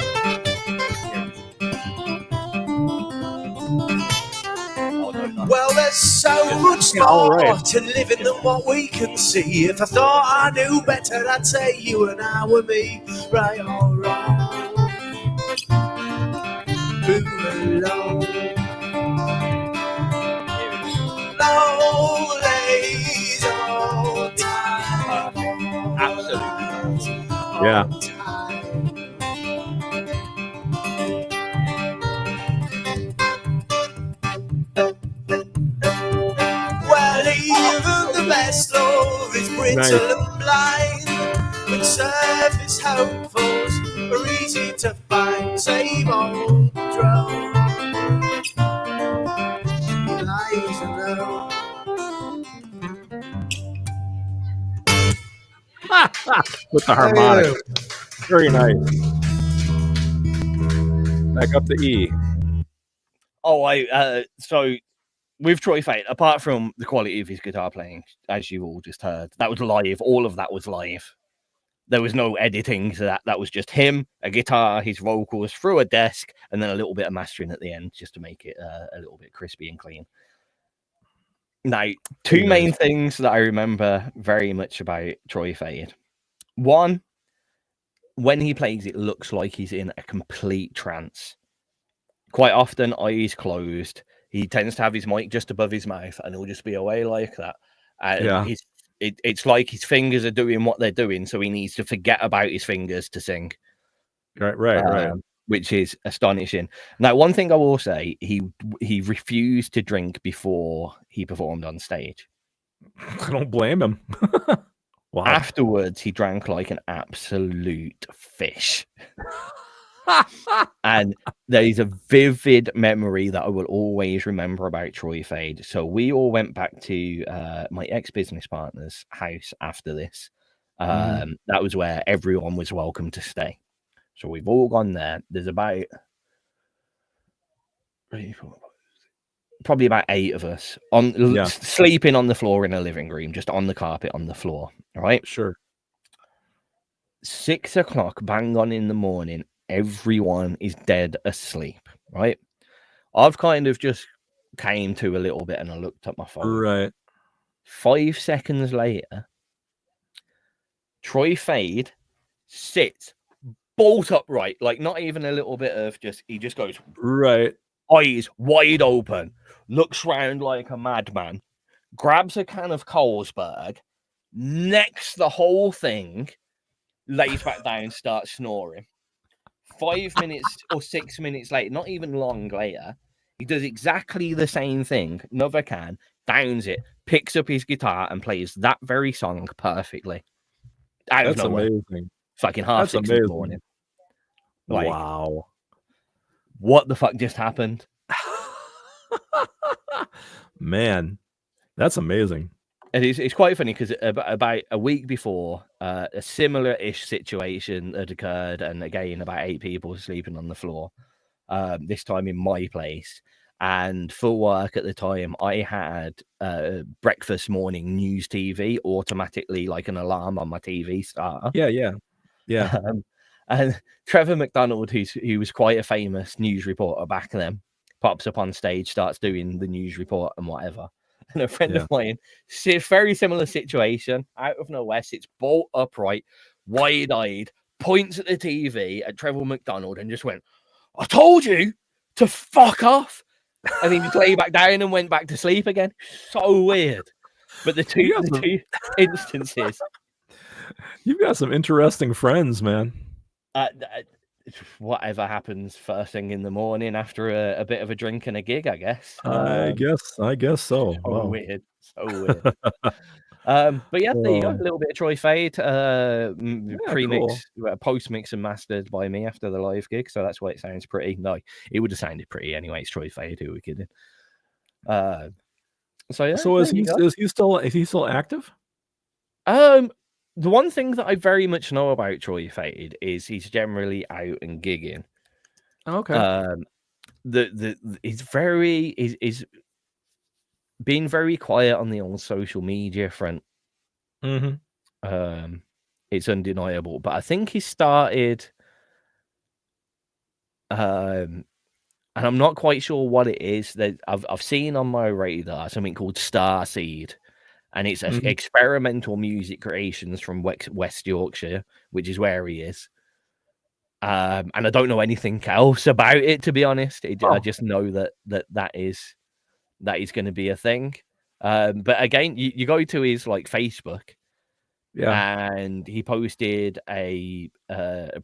Yeah. Well, there's so much all more right. to living than what we can see. If I thought I knew better, I'd say you and I were me. Right, alright. Move along. Low lays all time. Absolutely. Yeah. Well, even the best love is brittle Nice. and blind. When surface hopefuls are easy to find, same old drone. Lies alone. With the harmonic. Very nice. Back up the E. Oh, so with Troy Fate, apart from the quality of his guitar playing, as you all just heard, that was live. All of that was live. There was no editing to that. That was just him, a guitar, his vocals through a desk, and then a little bit of mastering at the end just to make it a little bit crispy and clean. Now, two main things that I remember very much about Troy Fade. One, when he plays, it looks like he's in a complete trance. Quite often, eyes closed. He tends to have his mic just above his mouth, and he'll just be away like that. And it's like his fingers are doing what they're doing, so he needs to forget about his fingers to sing. Right. Which is astonishing. Now, one thing I will say, he refused to drink before he performed on stage. I don't blame him. Wow. Afterwards, he drank like an absolute fish. And there is a vivid memory that I will always remember about Troy Fade. So we all went back to my ex-business partner's house after this. That was where everyone was welcome to stay. So we've all gone there. There's about probably about 8 of us sleeping on the floor in a living room, just on the carpet on the floor. All right. Sure. 6 o'clock, bang on in the morning. Everyone is dead asleep. Right. I've kind of just came to a little bit and I looked at my phone. Right. 5 seconds later, Troy Fade sits bolt upright, like not even a little bit of he just goes right, eyes wide open, looks round like a madman, grabs a can of Carlsberg, necks the whole thing, lays back down, starts snoring. 5 minutes or 6 minutes later, not even long later, he does exactly the same thing, another can, downs it, picks up his guitar and plays that very song perfectly. That's amazing. Fucking 6:30 in the morning. Like, wow. What the fuck just happened? Man, that's amazing. And it's quite funny because about a week before, a similar-ish situation had occurred, and again, about 8 people sleeping on the floor, this time in my place. And for work at the time, I had breakfast morning news TV automatically, like an alarm on my TV starter. Yeah. And Trevor McDonald, who was quite a famous news reporter back then, pops up on stage, starts doing the news report and whatever. And a friend of mine, very similar situation, out of nowhere, sits bolt upright, wide-eyed, points at the TV at Trevor McDonald and just went, "I told you to fuck off." And he just lay back down and went back to sleep again. So weird. But the two instances. You've got some interesting friends, man. Whatever happens first thing in the morning after a bit of a drink and a gig, I guess. I guess so. So weird. But yeah, there you go. A little bit of Troy Fade, pre-mix, post-mix and mastered by me after the live gig. So that's why it sounds pretty. No, it would have sounded pretty anyway. It's Troy Fade. Who are we kidding? So yeah. So is he still active? The one thing that I very much know about Troy Fade is he's generally out and gigging. Okay. He's being very quiet on the old social media front. It's undeniable, but I think he started. I and I'm not quite sure what it is. That I've seen on my radar something called Starseed, and it's experimental music creations from West Yorkshire, which is where he is. And I don't know anything else about it, to be honest. I just know that is going to be a thing. But again, you go to his like Facebook, and he posted a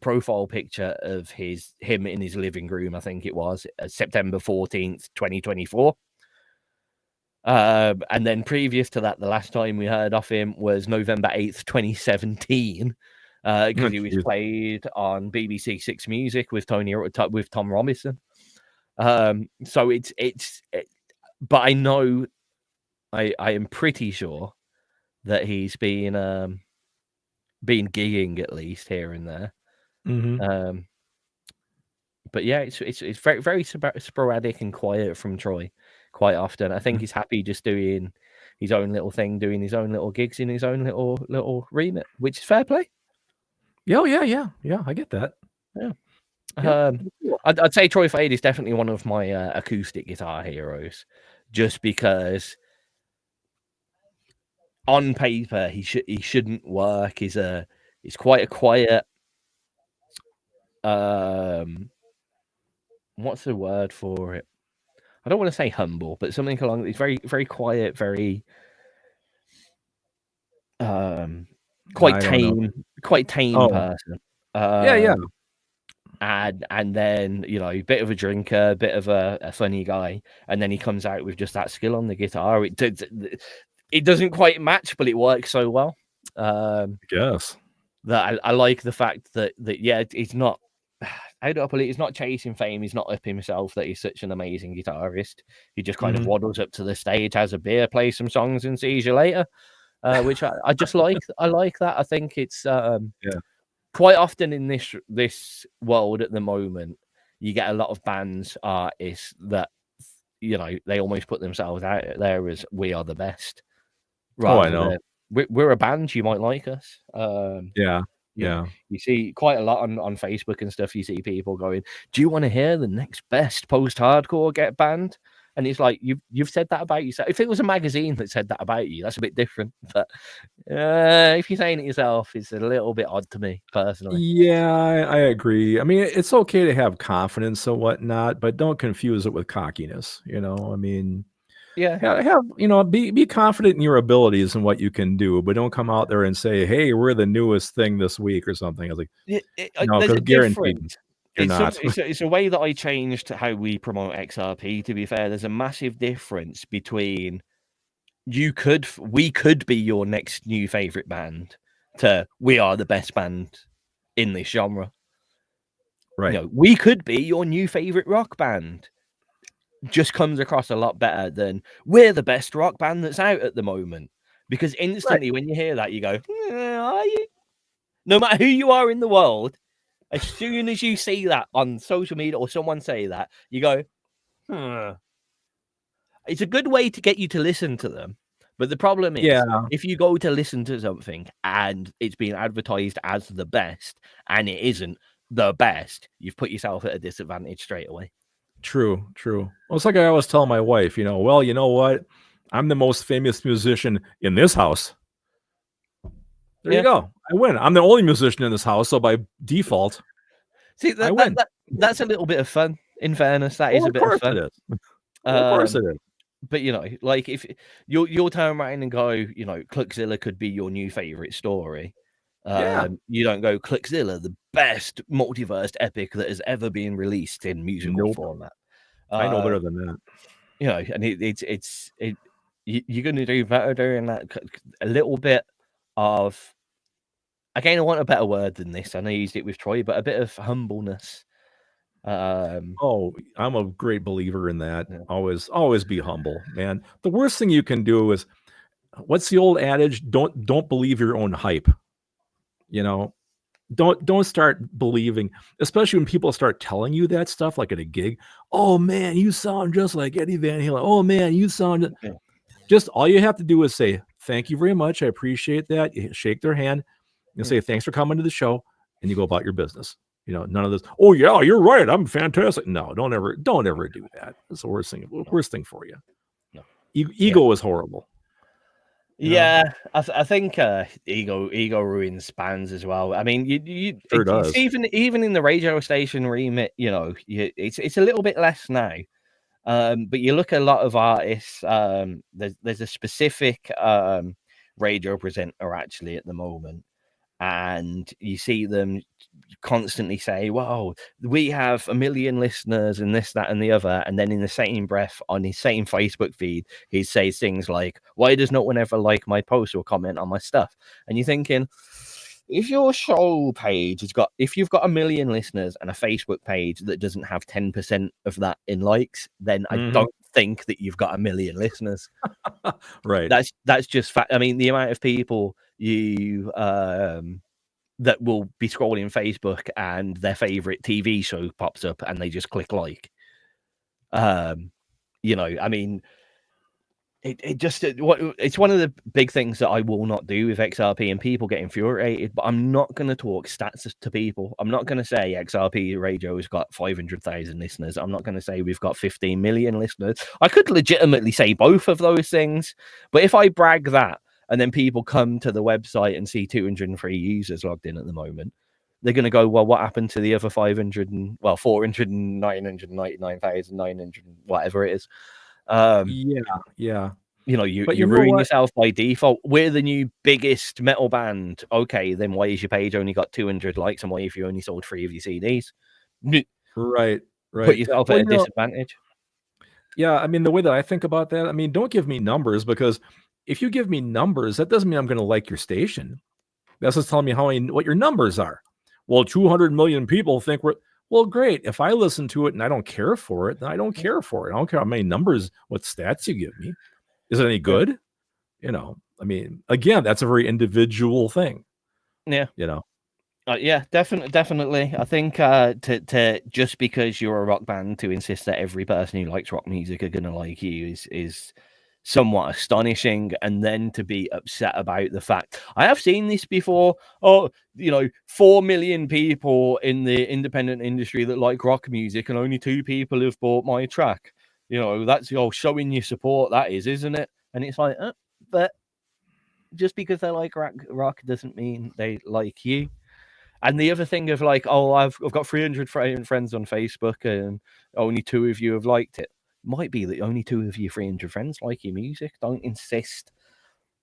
profile picture of him in his living room. I think it was September 14th, 2024. And then previous to that, the last time we heard of him was November 8th, 2017. Because he was played on BBC Six Music with Tom Robinson. So it's but I know I am pretty sure that he's been gigging at least here and there. But yeah, it's very very sporadic and quiet from Troy quite often. I think he's happy just doing his own little thing, doing his own little gigs in his own little remit, which is fair play. Yeah, I get that. Yeah. I'd say Troy Fade is definitely one of my acoustic guitar heroes, just because on paper he shouldn't work. He's quite a quiet. What's the word for it? I don't want to say humble, but something along. He's very very quiet, very quite tame person. And then, you know, bit of a drinker, bit of a funny guy, and then he comes out with just that skill on the guitar. It doesn't quite match, but it works so well. I guess that I like the fact that yeah, it's not. How do I put it? He's not chasing fame. He's not up himself. That he's such an amazing guitarist. He just kind of waddles up to the stage, has a beer, plays some songs, and sees you later. Which I just like. I like that. I think it's quite often in this world at the moment, you get a lot of bands, artists that, you know, they almost put themselves out there as we are the best. I know. We're a band. You might like us. You see quite a lot on Facebook and stuff. You see people going, "Do you want to hear the next best post-hardcore get band?" And it's like, you've said that about yourself. If it was a magazine that said that about you, that's a bit different. But if you're saying it yourself, it's a little bit odd to me personally. Yeah, I agree. I mean, it's okay to have confidence and whatnot, but don't confuse it with cockiness. You know, I mean, have you know, be confident in your abilities and what you can do, but don't come out there and say, "Hey, we're the newest thing this week" or something. I was like, no, because guaranteed. It's a way that I changed how we promote XRP. To be fair, there's a massive difference between we could be your next new favorite band to we are the best band in this genre. Right. You know, we could be your new favorite rock band. Just comes across a lot better than we're the best rock band that's out at the moment. Because instantly when you hear that, you go, are you? No matter who you are in the world, as soon as you see that on social media or someone say that, you go, It's a good way to get you to listen to them. But the problem is, if you go to listen to something and it's being advertised as the best and it isn't the best, you've put yourself at a disadvantage straight away. True. Well, it's like I always tell my wife, you know, well, you know what? I'm the most famous musician in this house. There you go. I win. I'm the only musician in this house, so by default, see, I win. That's a little bit of fun. In fairness, that is a bit of fun. Of course it is. But you know, like if you'll turn around and go, you know, Cluckzilla could be your new favorite story. You don't go Cluckzilla, the best multiverse epic that has ever been released in musical format. I know better than that. You know, and you're going to do better doing that. A little bit of, again, I want a better word than this. I know you used it with Troy, but a bit of humbleness. I'm a great believer in that. Always be humble, man. The worst thing you can do is, what's the old adage? Don't believe your own hype. You know, don't start believing, especially when people start telling you that stuff, like at a gig. Oh man, you sound just like Eddie Van Halen. Oh man, you sound just, all you have to do is say, thank you very much. I appreciate that. You shake their hand and say, thanks for coming to the show. And you go about your business. You know, none of this. Oh yeah, you're right. I'm fantastic. No, don't ever do that. That's the worst thing for you. No. Ego is horrible. You know? Yeah, I think ego ruins bands as well. I mean, Sure it's does. even in the radio station remit, you know, it's a little bit less now. But you look at a lot of artists. There's a specific radio presenter actually at the moment, and you see them constantly say, "Wow, we have 1 million listeners and this, that, and the other," and then in the same breath on his same Facebook feed, he says things like, "Why does no one ever like my post or comment on my stuff?" And you're thinking, if your show page if you've got 1 million listeners and a Facebook page that doesn't have 10% of that in likes, then I don't think that you've got 1 million listeners. Right. That's just fact. I mean, the amount of people you that will be scrolling Facebook and their favorite TV show pops up and they just click like. You know, I mean, it's one of the big things that I will not do with XRP, and people get infuriated, but I'm not going to talk stats to people. I'm not going to say XRP radio has got 500,000 listeners. I'm not going to say we've got 15 million listeners. I could legitimately say both of those things, but if I brag that and then people come to the website and see 203 users logged in at the moment, they're going to go, well, what happened to the other 499,900, whatever it is? Yeah. You know, you ruin yourself by default. We're the new biggest metal band. Okay, then why is your page only got 200 likes, and why if you only sold 3 of your CDs? Right. Put yourself at a disadvantage. Yeah, I mean, the way that I think about that, I mean, don't give me numbers, because if you give me numbers, that doesn't mean I'm going to like your station. That's just telling me what your numbers are. Well, 200 million people think well, great. If I listen to it and I don't care for it, then I don't care for it. I don't care how many numbers, what stats you give me. Is it any good? You know, I mean, again, that's a very individual thing. Yeah. You know. Yeah, definitely. I think to just because you're a rock band to insist that every person who likes rock music are gonna like you is somewhat astonishing, and then to be upset about the fact I have seen this before. Oh, you know, 4 million people in the independent industry that like rock music, and only 2 people have bought my track. You know, that's showing your support. That is, isn't it? And it's like, but just because they like rock doesn't mean they like you. And the other thing of like, oh, I've got 300 friends on Facebook, and only 2 of you have liked it. Might be that only 2 of your 300 friends like your music. Don't insist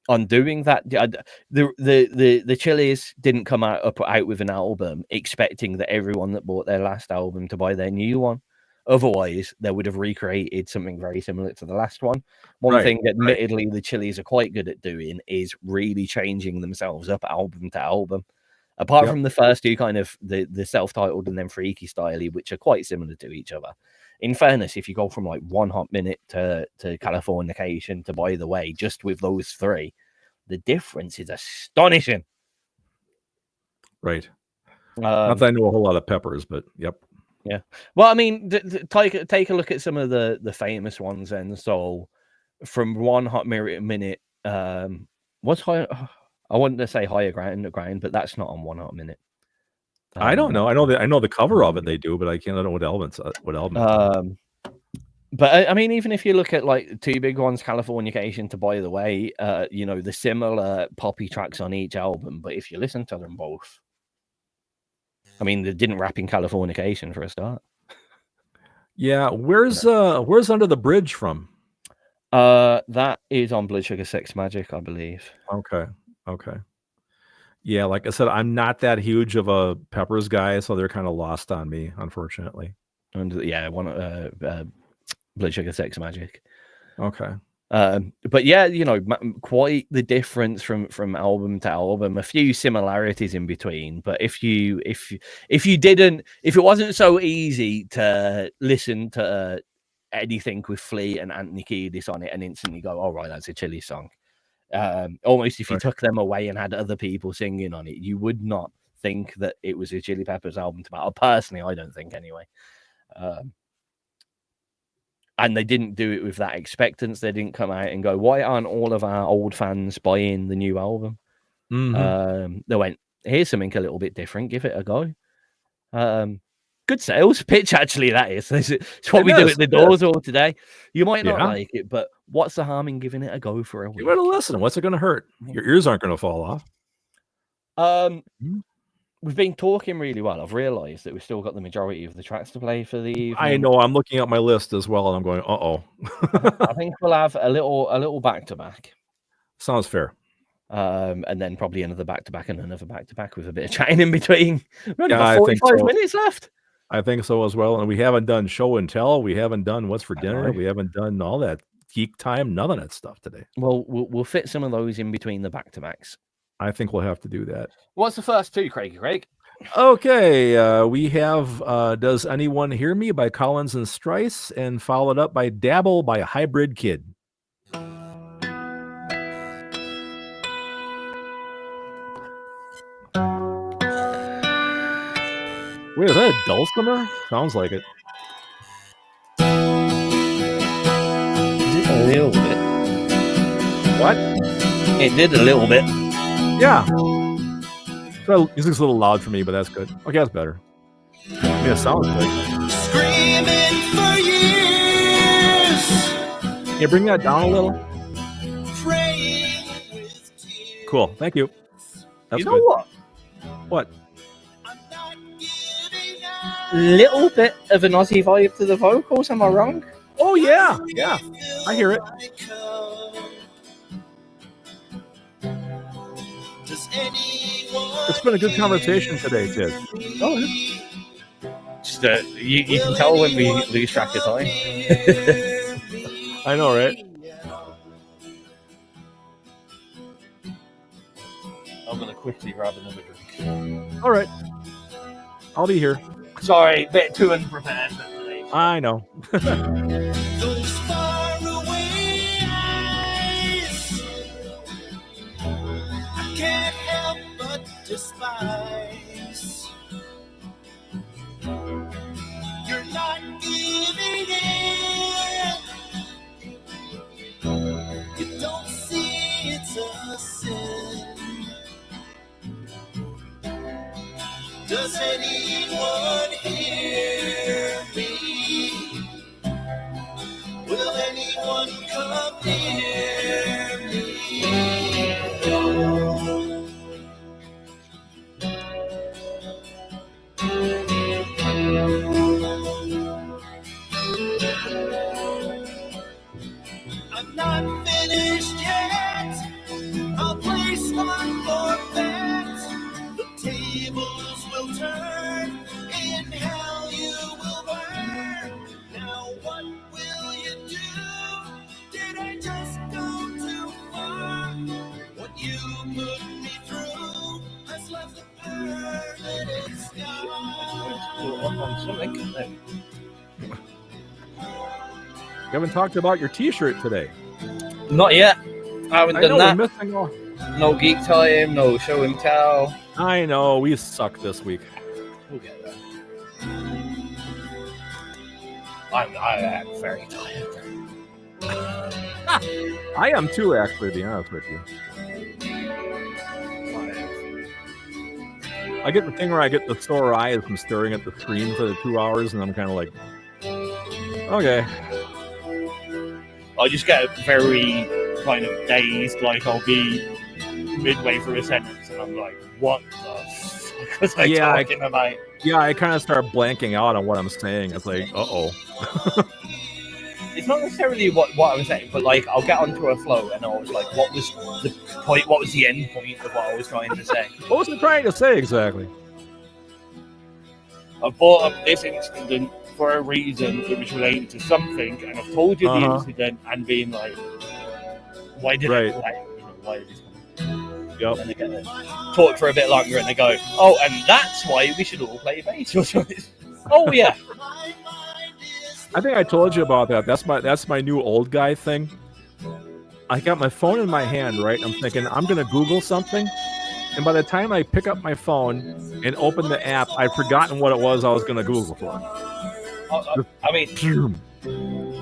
on doing that. The Chili's didn't come out with an album expecting that everyone that bought their last album to buy their new one. Otherwise, they would have recreated something very similar to the last one. One thing, admittedly, the Chili's are quite good at doing is really changing themselves up album to album. Apart from the first 2, kind of the self-titled and then Freaky Styley, which are quite similar to each other. In fairness, if you go from like One Hot Minute to Californication to By the Way, just with those 3, the difference is astonishing. Right. Not that I know a whole lot of Peppers, but yep. Yeah. Well, I mean, take a look at some of the famous ones then. So from One Hot Minute, what's high? I wanted to say Higher Ground, but that's not on One Hot Minute. I don't know. I know the cover of it they do, but I don't know what albums. But I mean, even if you look at like 2 big ones, Californication to By the Way, you know, the similar poppy tracks on each album. But if you listen to them both, I mean, they didn't rap in Californication for a start. Yeah, where's Under the Bridge from? That is on Blood Sugar Sex Magic, I believe. Okay. Yeah, like I said, I'm not that huge of a Peppers guy, so they're kind of lost on me, unfortunately. And yeah, Blood Sugar Sex Magic. Okay. But yeah, you know, quite the difference from album to album. A few similarities in between, but if it wasn't so easy to listen to anything with Flea and Anthony Kiedis on it and instantly go, "All right, that's a Chili song." Almost if you took them away and had other people singing on it, you would not think that it was a Chili Peppers album to battle. Personally, I don't think anyway. And they didn't do it with that expectance. They didn't come out and go, "Why aren't all of our old fans buying the new album?" They went, "Here's something a little bit different. Give it a go." Good sales pitch, actually. That is. It's what we do at the doors all today. You might not like it, but what's the harm in giving it a go for a week? Give it a listen. What's it going to hurt? Your ears aren't going to fall off. We've been talking really well. I've realised that we've still got the majority of the tracks to play for the evening. I know. I'm looking at my list as well, and I'm going, I think we'll have a little back-to-back. Sounds fair. And then probably another back-to-back and another back-to-back with a bit of chatting in between. We've only Yeah, got 45 minutes left. I think so as well. And we haven't done show and tell. We haven't done what's for dinner. We haven't done all that geek time. None of that stuff today. Well, we'll fit some of those in between the back-to-backs. I think we'll have to do that. What's the first two, Craig? Okay, we have Does Anyone Hear Me by Collins and Streiss, and followed up by Dabble by Hybrid Kid. Wait, is that a dulcimer? Sounds like it. A little bit. What? It did a little bit. Yeah. So music's a little loud for me, but that's good. Okay, that's better. Yeah, it sounds good. Screaming for years. Can you bring that down a little? Praying with tears. Cool. Thank you. That's You know good. what? What? I'm not giving up. Little bit of an Aussie vibe to the vocals. Am I wrong? Oh, yeah. Yeah. I hear it. Does anyone It's been a good conversation today, Ted. Oh, yeah. Just you can tell when we lose track of time. I know, right? I'm gonna quickly grab another drink. All right. I'll be here. Sorry, bit too unprepared for today. I know. those far away eyes I can't help but despise. You're not giving in. You don't see it's a sin. Does anyone hear me? Will anyone come near me? I'm not finished yet. I'll place one more bet. The tables will turn. In hell you will burn. Now what will you do? Did I just go too far? What you put me through has left a permanent scar. You haven't talked about your T-shirt today. Not yet. I haven't done that. We're missing all. No geek time, no show and tell. I know. We suck this week. We'll get there. I am very tired. I am too, actually, to be honest with you. I get the thing where I get the sore eyes from staring at the screen for the 2 hours, and I'm kind of like, okay. I just get very kind of dazed, like I'll be midway through a sentence and I'm like, what the fuck was I talking about? Yeah, I kind of start blanking out on what I'm saying. It's like, uh-oh. It's not necessarily what I'm saying, but like I'll get onto a flow and I was like, what was the point, what was the end point of what I was trying to say? What was I trying to say exactly? I brought up this incident for a reason. It was related to something, and I've told you the incident and being like, why did it, why did this happen? Yep. And they get to talk for a bit longer and they go, oh, and that's why we should all play bass or something. Oh yeah. I think I told you about that. That's my new old guy thing. I got my phone in my hand, right? I'm thinking I'm gonna Google something, and by the time I pick up my phone and open the app, I've forgotten what it was I was gonna Google for. I mean,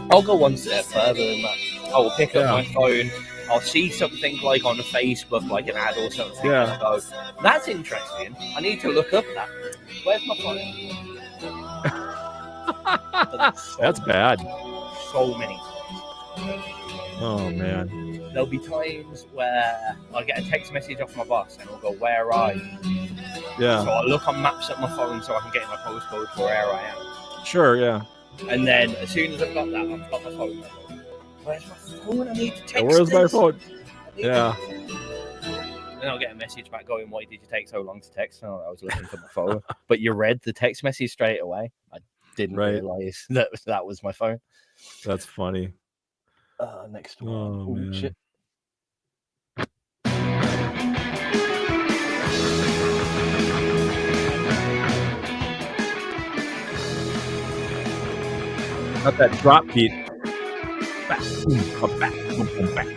I'll go one step further than that. I will pick up my phone, I'll see something like on Facebook, like an ad or something, Yeah. and I go, that's interesting. I need to look up that. Where's my phone? That's bad. So many. Oh man. There'll be times where I'll get a text message off my boss and I'll go, where are you? Yeah. So I'll look on maps at my phone so I can get my postcode for where I am. Sure. Yeah. And then as soon as I've got that, I've got my phone. I go, where's my phone? I need to text Where's my this. phone? Yeah. And I'll get a message back going, why did you take so long to text? Oh, I was looking for my phone. But you read the text message straight away. I didn't realize that was my phone. That's funny. Next one. Oh, man. Shit. Got that drop beat. Back, boom, back, boom, boom, back.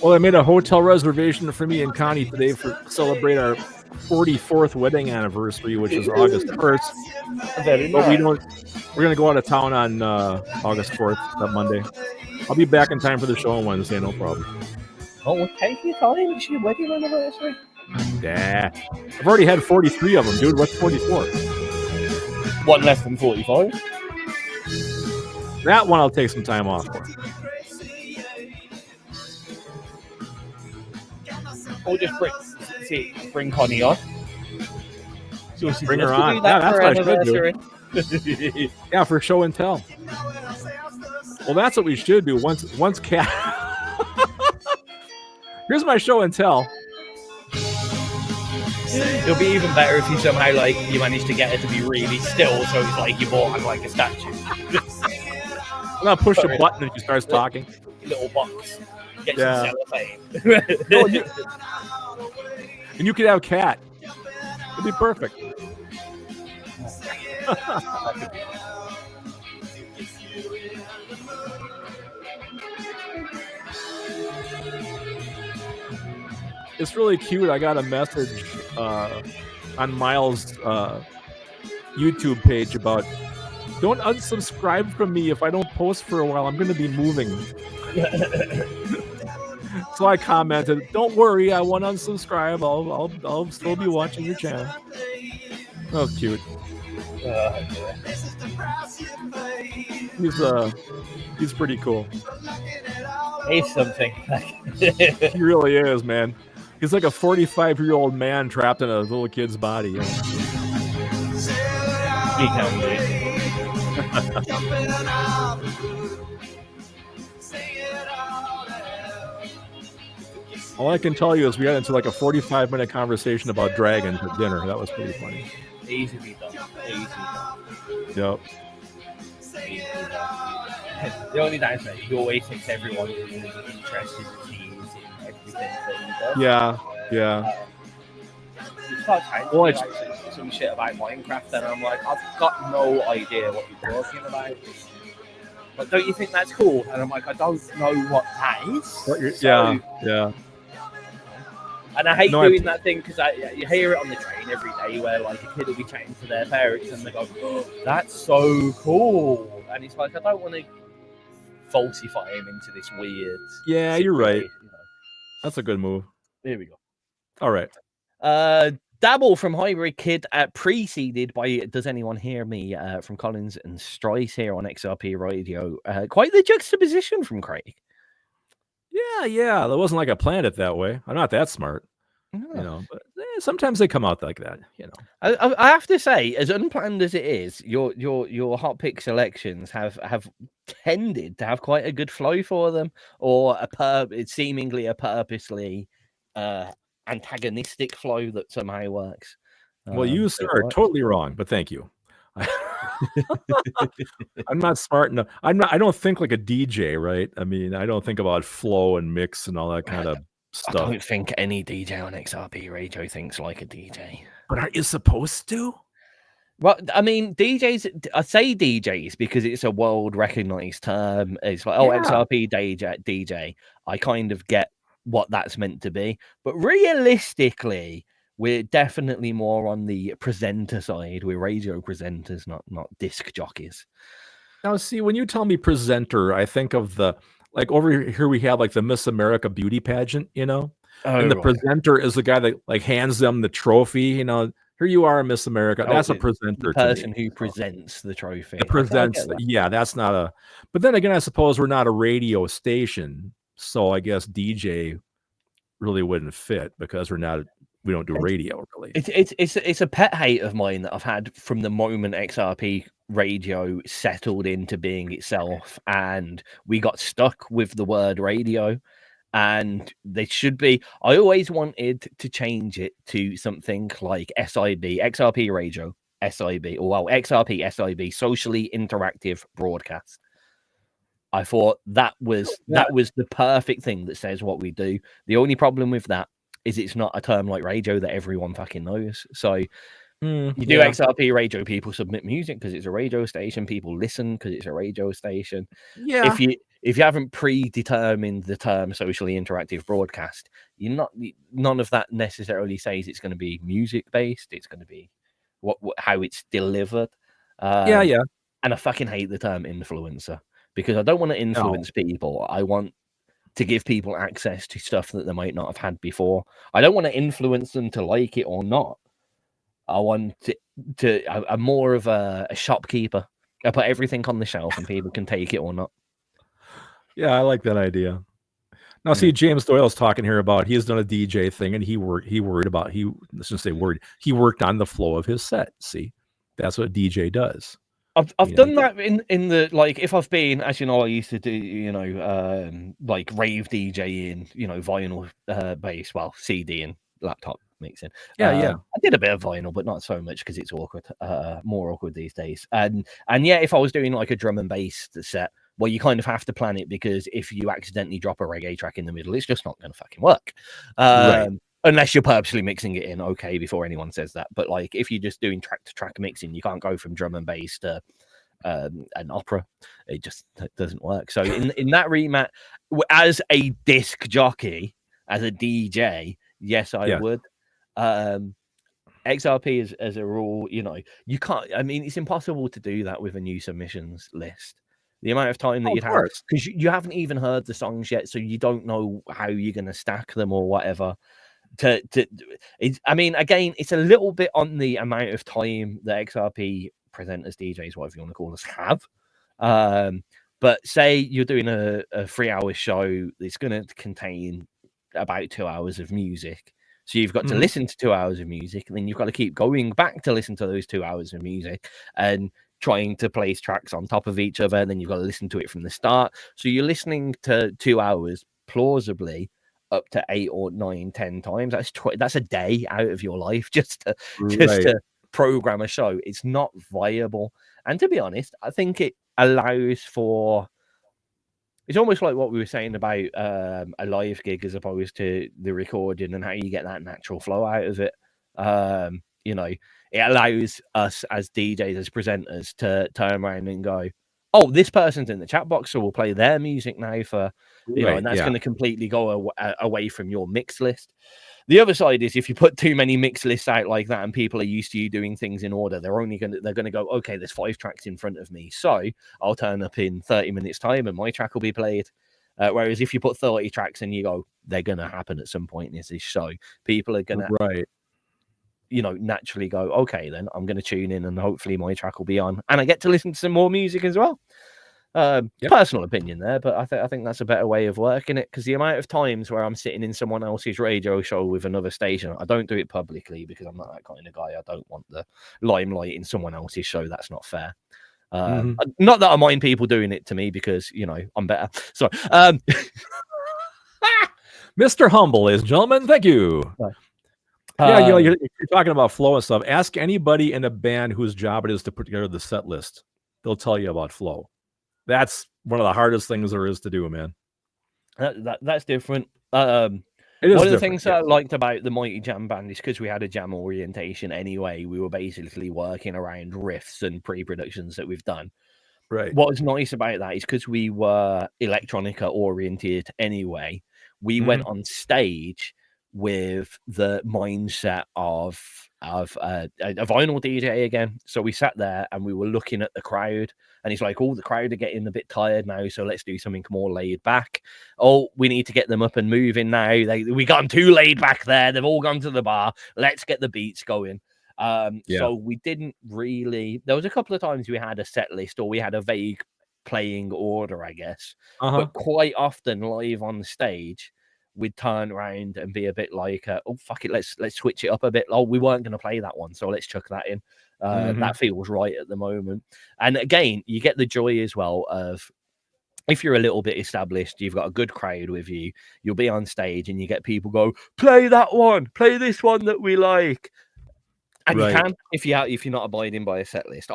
Well, I made a hotel reservation for me and Connie today to celebrate our 44th wedding anniversary, which is August 1st. But we don't. We're gonna go out of town on August 4th, that Monday. I'll be back in time for the show on Wednesday, no problem. Oh, well, take your time. It's your wedding anniversary. Yeah, I've already had 43 of them, dude. What's 44? One less than 45. That one I'll take some time off for. Or just bring Connie on. So Bring her on. Yeah, that's what I should do. Yeah, for show and tell. Well, that's what we should do. Once Cat. Here's my show and tell. It'll be even better if you somehow you manage to get her to be really still, so it's like you bought her like a statue. I'm gonna push a button and she starts talking. Little box. Get Yeah. some cellophane. No, and you could have Cat. It'd be perfect. It's really cute. I got a message on Miles' YouTube page about, don't unsubscribe from me if I don't post for a while. I'm going to be moving. So I commented, don't worry, I won't unsubscribe. I'll still be watching your channel. That was cute. He's pretty cool. He's something. He really is, man. He's like a 45-year-old man trapped in a little kid's body. You know? He can be. All I can tell you is we got into like a 45-minute conversation about dragons at dinner. That was pretty funny. Easily done. Yep. The only downside is he always thinks everyone is interested in everything that he does. Yeah. He starts Well, some shit about Minecraft, and I'm like, I've got no idea what you're talking about. But don't you think that's cool? And I'm like, I don't know what that is. Yeah. And I hate doing that thing because you hear it on the train every day where like a kid will be chatting to their parents and they go, oh, that's so cool. And it's like, I don't want to falsify him into this weird. Yeah, you're right. You know. That's a good move. Here we go. All right. Dabble from Hybrid Kid, preceded by Does Anyone Hear Me from Collins and Streiss here on XRP Radio. Quite the juxtaposition from Craig. Yeah. That wasn't like I planned it that way. I'm not that smart, you know. But sometimes they come out like that, you know. I have to say, as unplanned as it is, your hot pick selections have tended to have quite a good flow for them, or it's seemingly a purposely antagonistic flow that somehow works. Well, you sir are totally wrong, but thank you. I'm not smart enough. I don't think like a DJ, right? I mean, I don't think about flow and mix and all that kind of stuff. I don't think any DJ on XRP Radio thinks like a DJ. But aren't you supposed to? Well, I mean, DJs, I say DJs because it's a world recognized term. It's like, XRP DJ. I kind of get what that's meant to be. But realistically, we're definitely more on the presenter side. We're radio presenters, not disc jockeys. Now, see, when you tell me presenter, I think of the, like, over here we have like the Miss America beauty pageant, you know, and the presenter is the guy that like hands them the trophy, you know. Here you are, Miss America. That's a presenter. The person who presents the trophy. It presents, yeah, that's not a. But then again, I suppose we're not a radio station, so I guess DJ really wouldn't fit because we don't do radio really. It's a pet hate of mine that I've had from the moment XRP radio settled into being itself, and we got stuck with the word radio. And they should be. I always wanted to change it to something like SIB, XRP radio, SIB, or well, XRP, SIB, socially interactive broadcast. I thought that was the perfect thing that says what we do. The only problem with that is it's not a term like radio that everyone fucking knows. So you do XRP radio, people submit music because it's a radio station. People listen because it's a radio station. Yeah. If you haven't predetermined the term socially interactive broadcast, none of that necessarily says it's going to be music based. It's going to be how it's delivered. Yeah. And I fucking hate the term influencer because I don't want to influence people. I want to give people access to stuff that they might not have had before. I don't want to influence them to like it or not. I want I'm more of a shopkeeper. I put everything on the shelf and people can take it or not. Yeah, I like that idea. Now, see, James Doyle's talking here about he's done a DJ thing, and he worked on the flow of his set. See, that's what a DJ does. I've done that in the, like, if I've been, as you know, I used to do, like rave DJing, vinyl bass, well, CD and laptop mixing. I did a bit of vinyl, but not so much because it's awkward, more awkward these days. And if I was doing like a drum and bass set, well, you kind of have to plan it because if you accidentally drop a reggae track in the middle, it's just not going to fucking work. Unless you're purposely mixing it in, okay, before anyone says that. But like, if you're just doing track-to-track mixing, you can't go from drum and bass to an opera. It just doesn't work. So in that remat, as a disc jockey, as a DJ, yes, I would. XRP as a rule, you can't. I mean, it's impossible to do that with a new submissions list. The amount of time that you'd have, because you haven't even heard the songs yet, so you don't know how you're going to stack them or whatever. I mean, again, it's a little bit on the amount of time that XRP presenters, DJs, whatever you want to call us, have. But say you're doing a 3-hour show that's going to contain about 2 hours of music. So you've got to listen to 2 hours of music, and then you've got to keep going back to listen to those 2 hours of music and trying to place tracks on top of each other. And then you've got to listen to it from the start. So you're listening to 2 hours plausibly up to 8 or 9, 10 times. That's a day out of your life just to program a show. It's not viable. And to be honest, I think it allows for, it's almost like what we were saying about a live gig as opposed to the recording and how you get that natural flow out of it. It allows us as DJs, as presenters, to turn around and go, oh, this person's in the chat box, so we'll play their music now for, and that's going to completely go away from your mix list. The other side is if you put too many mix lists out like that and people are used to you doing things in order, they're going to go, okay, there's 5 tracks in front of me, so I'll turn up in 30 minutes time and my track will be played. Whereas if you put 30 tracks and you go, they're going to happen at some point in this show, people are going to naturally go, okay, then I'm going to tune in and hopefully my track will be on and I get to listen to some more music as well. Personal opinion there, but I think that's a better way of working it, because the amount of times where I'm sitting in someone else's radio show with another station, I don't do it publicly because I'm not that kind of guy. I don't want the limelight in someone else's show. That's not fair. Not that I mind people doing it to me because I'm better. So Mr. Humble, ladies and gentlemen, thank you. You're talking about flow and stuff. Ask anybody in a band whose job it is to put together the set list. They'll tell you about flow. That's one of the hardest things there is to do, man. That's different. One of the things I liked about the Mighty Jam Band is because we had a jam orientation anyway, we were basically working around riffs and pre-productions that we've done. Right. What was nice about that is because we were electronica oriented anyway, we went on stage with the mindset of a vinyl DJ again. So we sat there and we were looking at the crowd, and it's like, oh, the crowd are getting a bit tired now, so let's do something more laid back. Oh, we need to get them up and moving now. We got them too laid back there. They've all gone to the bar. Let's get the beats going. So we didn't really. There was a couple of times we had a set list, or we had a vague playing order, I guess. But quite often live on stage, we'd turn around and be a bit like, oh fuck it, let's switch it up a bit. Oh, we weren't going to play that one, so let's chuck that in. That feels right at the moment. And again, you get the joy as well of, if you're a little bit established, you've got a good crowd with you, you'll be on stage and you get people go, play that one, play this one that we like. And you can, if you're not abiding by a set list.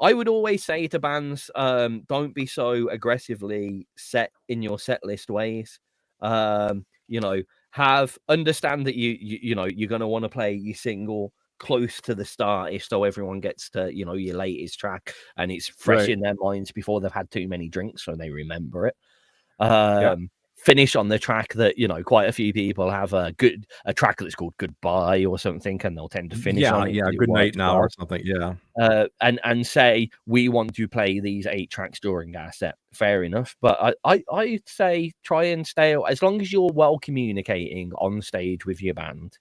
I would always say to bands, don't be so aggressively set in your set list ways. Understand that you're going to want to play your single close to the start, so everyone gets to your latest track and it's fresh in their minds before they've had too many drinks, so they remember it. Finish on the track that quite a few people have a track that's called Goodbye or something, and they'll tend to finish on it. Good night now or something. And say we want to play these 8 tracks during our set. Fair enough, but I'd say try and stay, as long as you're well communicating on stage with your band,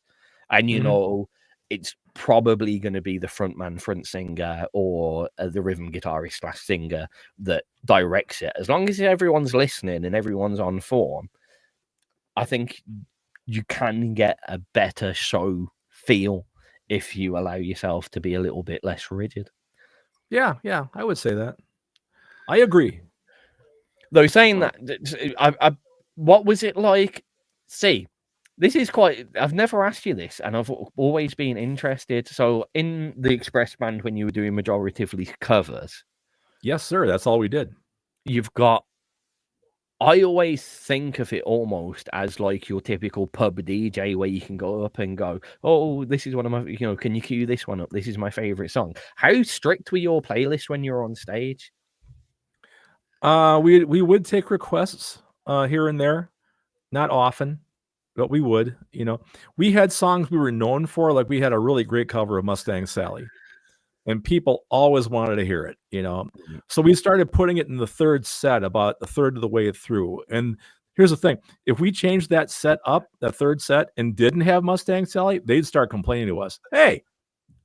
and it's probably going to be the front singer or the rhythm guitarist / singer that directs it. As long as everyone's listening and everyone's on form, I think you can get a better show feel if you allow yourself to be a little bit less rigid. Yeah, I would say that. I agree. Though saying that, what was it like? See, this is I've never asked you this, and I've always been interested. So, in the Express band, when you were doing majoritively covers, yes, sir, that's all we did. You've got. I always think of it almost as like your typical pub DJ, where you can go up and go, "Oh, this is one of my, can you cue this one up? This is my favorite song." How strict were your playlists when you're on stage? We would take requests here and there, not often. But we would, we had songs we were known for. Like we had a really great cover of Mustang Sally, and people always wanted to hear it, So we started putting it in the third set, about a third of the way through. And here's the thing: if we changed that set up, that third set, and didn't have Mustang Sally, they'd start complaining to us. Hey,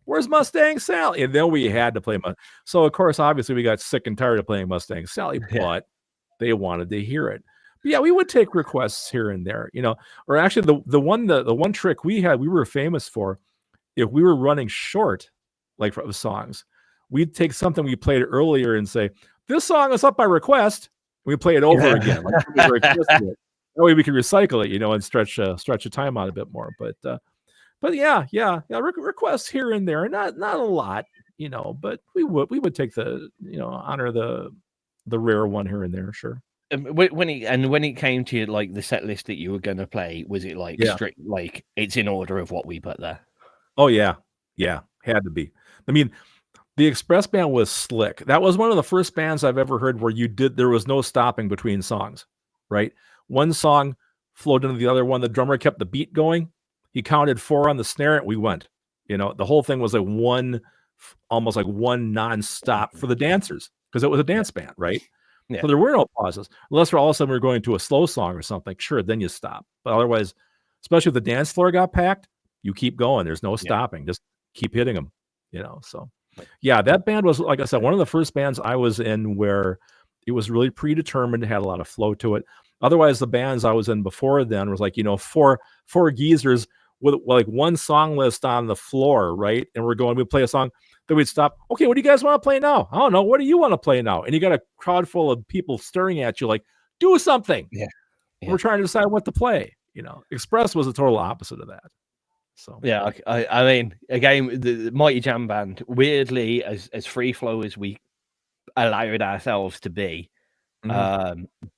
where's Mustang Sally? And then we had to play. So of course, obviously, we got sick and tired of playing Mustang Sally, but they wanted to hear it. Yeah, we would take requests here and there, or actually the one trick we had, we were famous for, if we were running short, like of songs, we'd take something we played earlier and say, this song is up by request. We play it over again. Like that way we could recycle it, and stretch the time out a bit more. But yeah, requests here and there, not a lot, but we would take the, honor the rare one here and there, sure. When it came to like the set list that you were going to play, was it like strict, like it's in order of what we put there? Oh yeah, had to be. I mean, the Express band was slick. That was one of the first bands I've ever heard where there was no stopping between songs, right? One song flowed into the other one. The drummer kept the beat going. He counted 4 on the snare, and we went. The whole thing was almost like one nonstop for the dancers, because it was a dance band, right? Yeah. So there were no pauses, unless all of a sudden we're going to a slow song or something. Sure, then you stop. But otherwise, especially if the dance floor got packed, you keep going. There's no stopping. Just keep hitting them. So yeah, that band was, like I said, one of the first bands I was in where it was really predetermined, had a lot of flow to it. Otherwise, the bands I was in before then was like, four geezers with like one song list on the floor, right? And we play a song. Then we'd stop. Okay, what do you guys want to play now? I don't know. What do you want to play now? And you got a crowd full of people staring at you like, do something. Yeah. We're trying to decide what to play. Express was the total opposite of that. So yeah, I mean, again, the Mighty Jam Band, weirdly, as free flow as we allowed ourselves to be,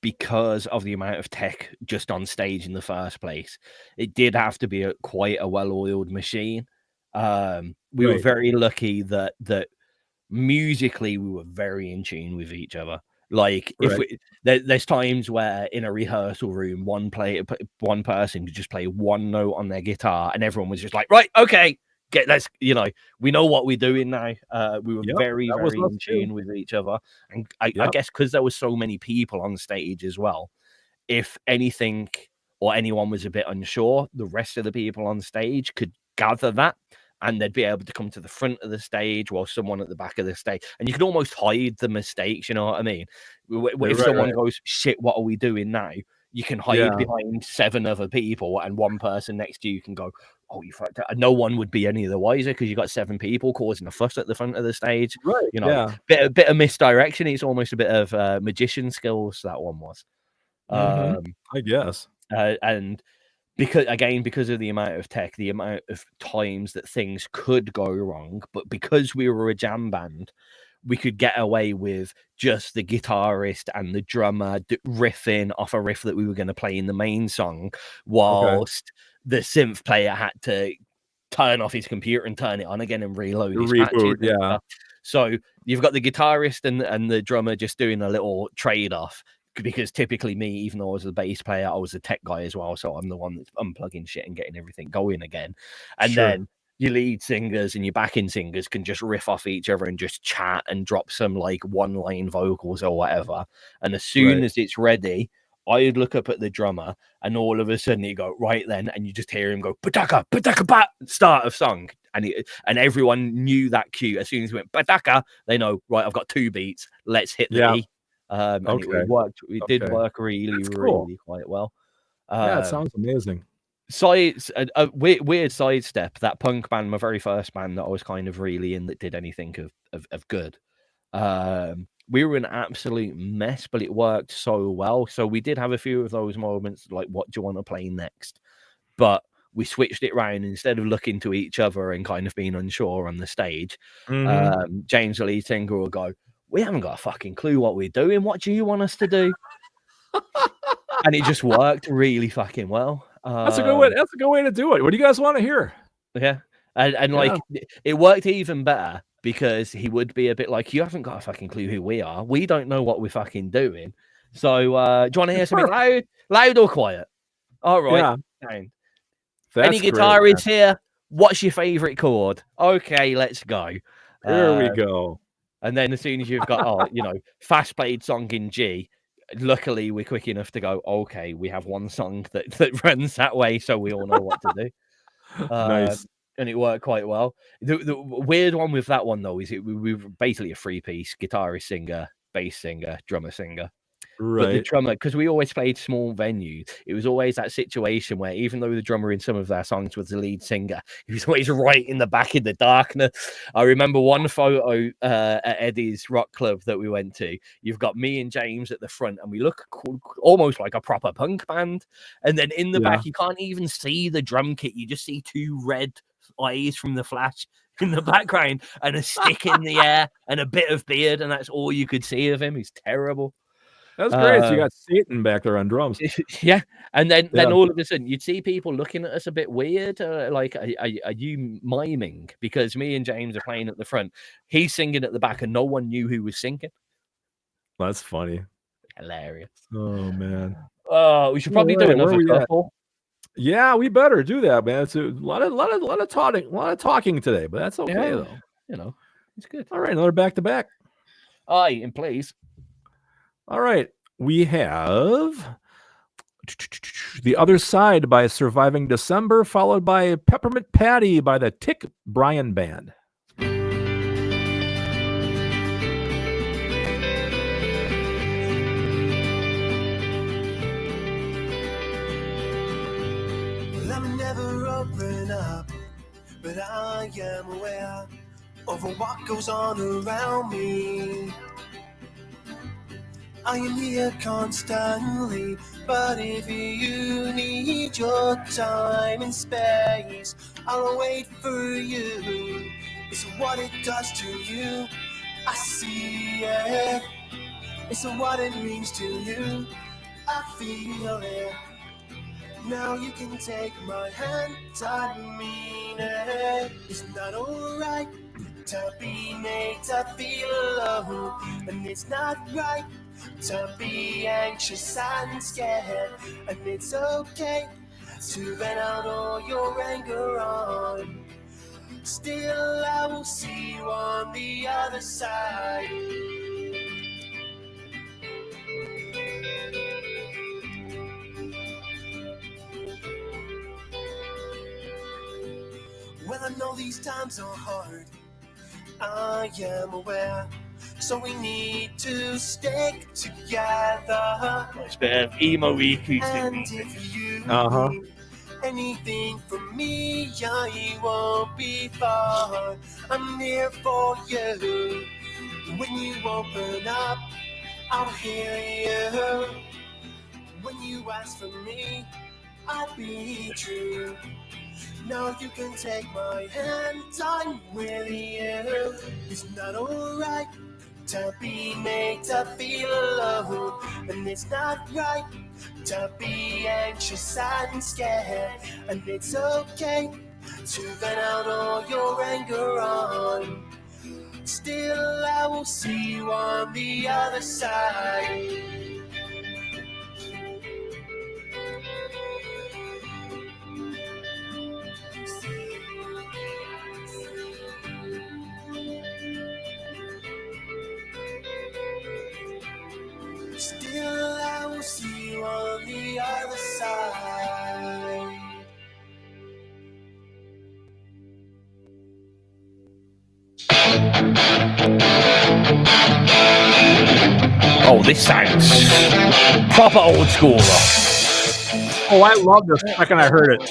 because of the amount of tech just on stage in the first place, it did have to be quite a well-oiled machine. We were very lucky that musically we were very in tune with each other. Like if Right. there's times where in a rehearsal room, one person could just play one note on their guitar, and everyone was just like, right, okay, let's, we know what we're doing now. We were Yep, very, that was very us in too. tune with each other, and I Yep. guess because there were so many people on stage as well, if anything or anyone was a bit unsure, the rest of the people on stage could gather that, and they'd be able to come to the front of the stage while someone at the back of the stage, and you could almost hide the mistakes. You know what I mean? If someone goes, shit, what are we doing now? You can hide behind 7 other people, and one person next to you can go, oh, you fucked up. No one would be any the wiser because you got 7 people causing a fuss at the front of the stage. Right. Bit of misdirection. It's almost a bit of magician skills, that one was. I guess. And because of the amount of tech, the amount of times that things could go wrong, but because we were a jam band, we could get away with just the guitarist and the drummer riffing off a riff that we were going to play in the main song, whilst the synth player had to turn off his computer and turn it on again and reload his patches. Yeah. So you've got the guitarist and the drummer just doing a little trade-off, because typically me, even though I was a bass player, I was a tech guy as well. So I'm the one that's unplugging shit and getting everything going again. And then your lead singers and your backing singers can just riff off each other and just chat and drop some like one-line vocals or whatever. And as soon as it's ready, I'd look up at the drummer, and all of a sudden you go, right then, and you just hear him go, Bataka, Bataka, Bat, start of song. And everyone knew that cue. As soon as he went, Bataka, they know, right, I've got 2 beats. Let's hit the E. And it worked. It did work really quite well. Yeah, it sounds amazing. A weird sidestep. That punk band, my very first band that I was kind of really in that did anything of good. We were an absolute mess, but it worked so well. So we did have a few of those moments like, what do you want to play next? But we switched it round. Instead of looking to each other and kind of being unsure on the stage, James, the lead singer, will go, we haven't got a fucking clue what we're doing. What do you want us to do? And it just worked really fucking well. That's a good way. That's a good way to do it. What do you guys want to hear? Yeah. And like, it worked even better because he would be a bit like, you haven't got a fucking clue who we are. We don't know what we're fucking doing. So, do you want to hear something loud or quiet? All right. Yeah. Any guitarists here? What's your favorite chord? Okay, let's go. Here we go. And then as soon as you've got, fast played song in G, luckily we're quick enough to go, okay, we have one song that runs that way, so we all know what to do. Nice. And it worked quite well. The weird one with that one, though, is we were basically a 3-piece: guitarist, singer, bass singer, drummer, singer. Right. But the drummer, because we always played small venues, it was always that situation where even though the drummer in some of their songs was the lead singer, he was always right in the back in the darkness. I remember one photo at Eddie's rock club that we went to. You've got me and James at the front, and we look almost like a proper punk band. And then in the back, you can't even see the drum kit. You just see 2 red eyes from the flash in the background and a stick in the air and a bit of beard, and that's all you could see of him. He's terrible. That's great. So you got Satan back there on drums. Yeah. And then all of a sudden you'd see people looking at us a bit weird. Like, are you miming? Because me and James are playing at the front. He's singing at the back and no one knew who was singing. That's funny. Hilarious. Oh, man. We should probably do another couple. Yeah, we better do that, man. It's a lot of talking today, but that's okay, though. It's good. All right, another back-to-back. Aye, and please. All right, we have The Other Side by Surviving December, followed by Peppermint Patty by the Tick Bryan Band. Well, I'm never open up, but I am aware of what goes on around me. I am here constantly, but if you need your time and space, I'll wait for you. It's what it does to you, I see it. It's what it means to you, I feel it. Now you can take my hand, I mean it. It's not alright to be made to feel alone, and it's not right Don't be anxious and scared, and it's okay to vent out all your anger on. Still, I will see you on the other side. Well, I know these times are hard, I am aware. So we need to stick together. Nice bit of emo-y acoustic And music. if you Uh-huh. need anything from me, I won't be far. I'm here for you. When you open up, I'll hear you. When you ask for me, I'll be true. Now you can take my hand, I'm with you. It's not alright to be made to feel alone, and it's not right to be anxious and scared, and it's okay to vent out all your anger on. Still, I will see you on the other side. Still, I will see you on the other side. Oh, this sounds proper old school rock. Oh, I love this. The second I heard it.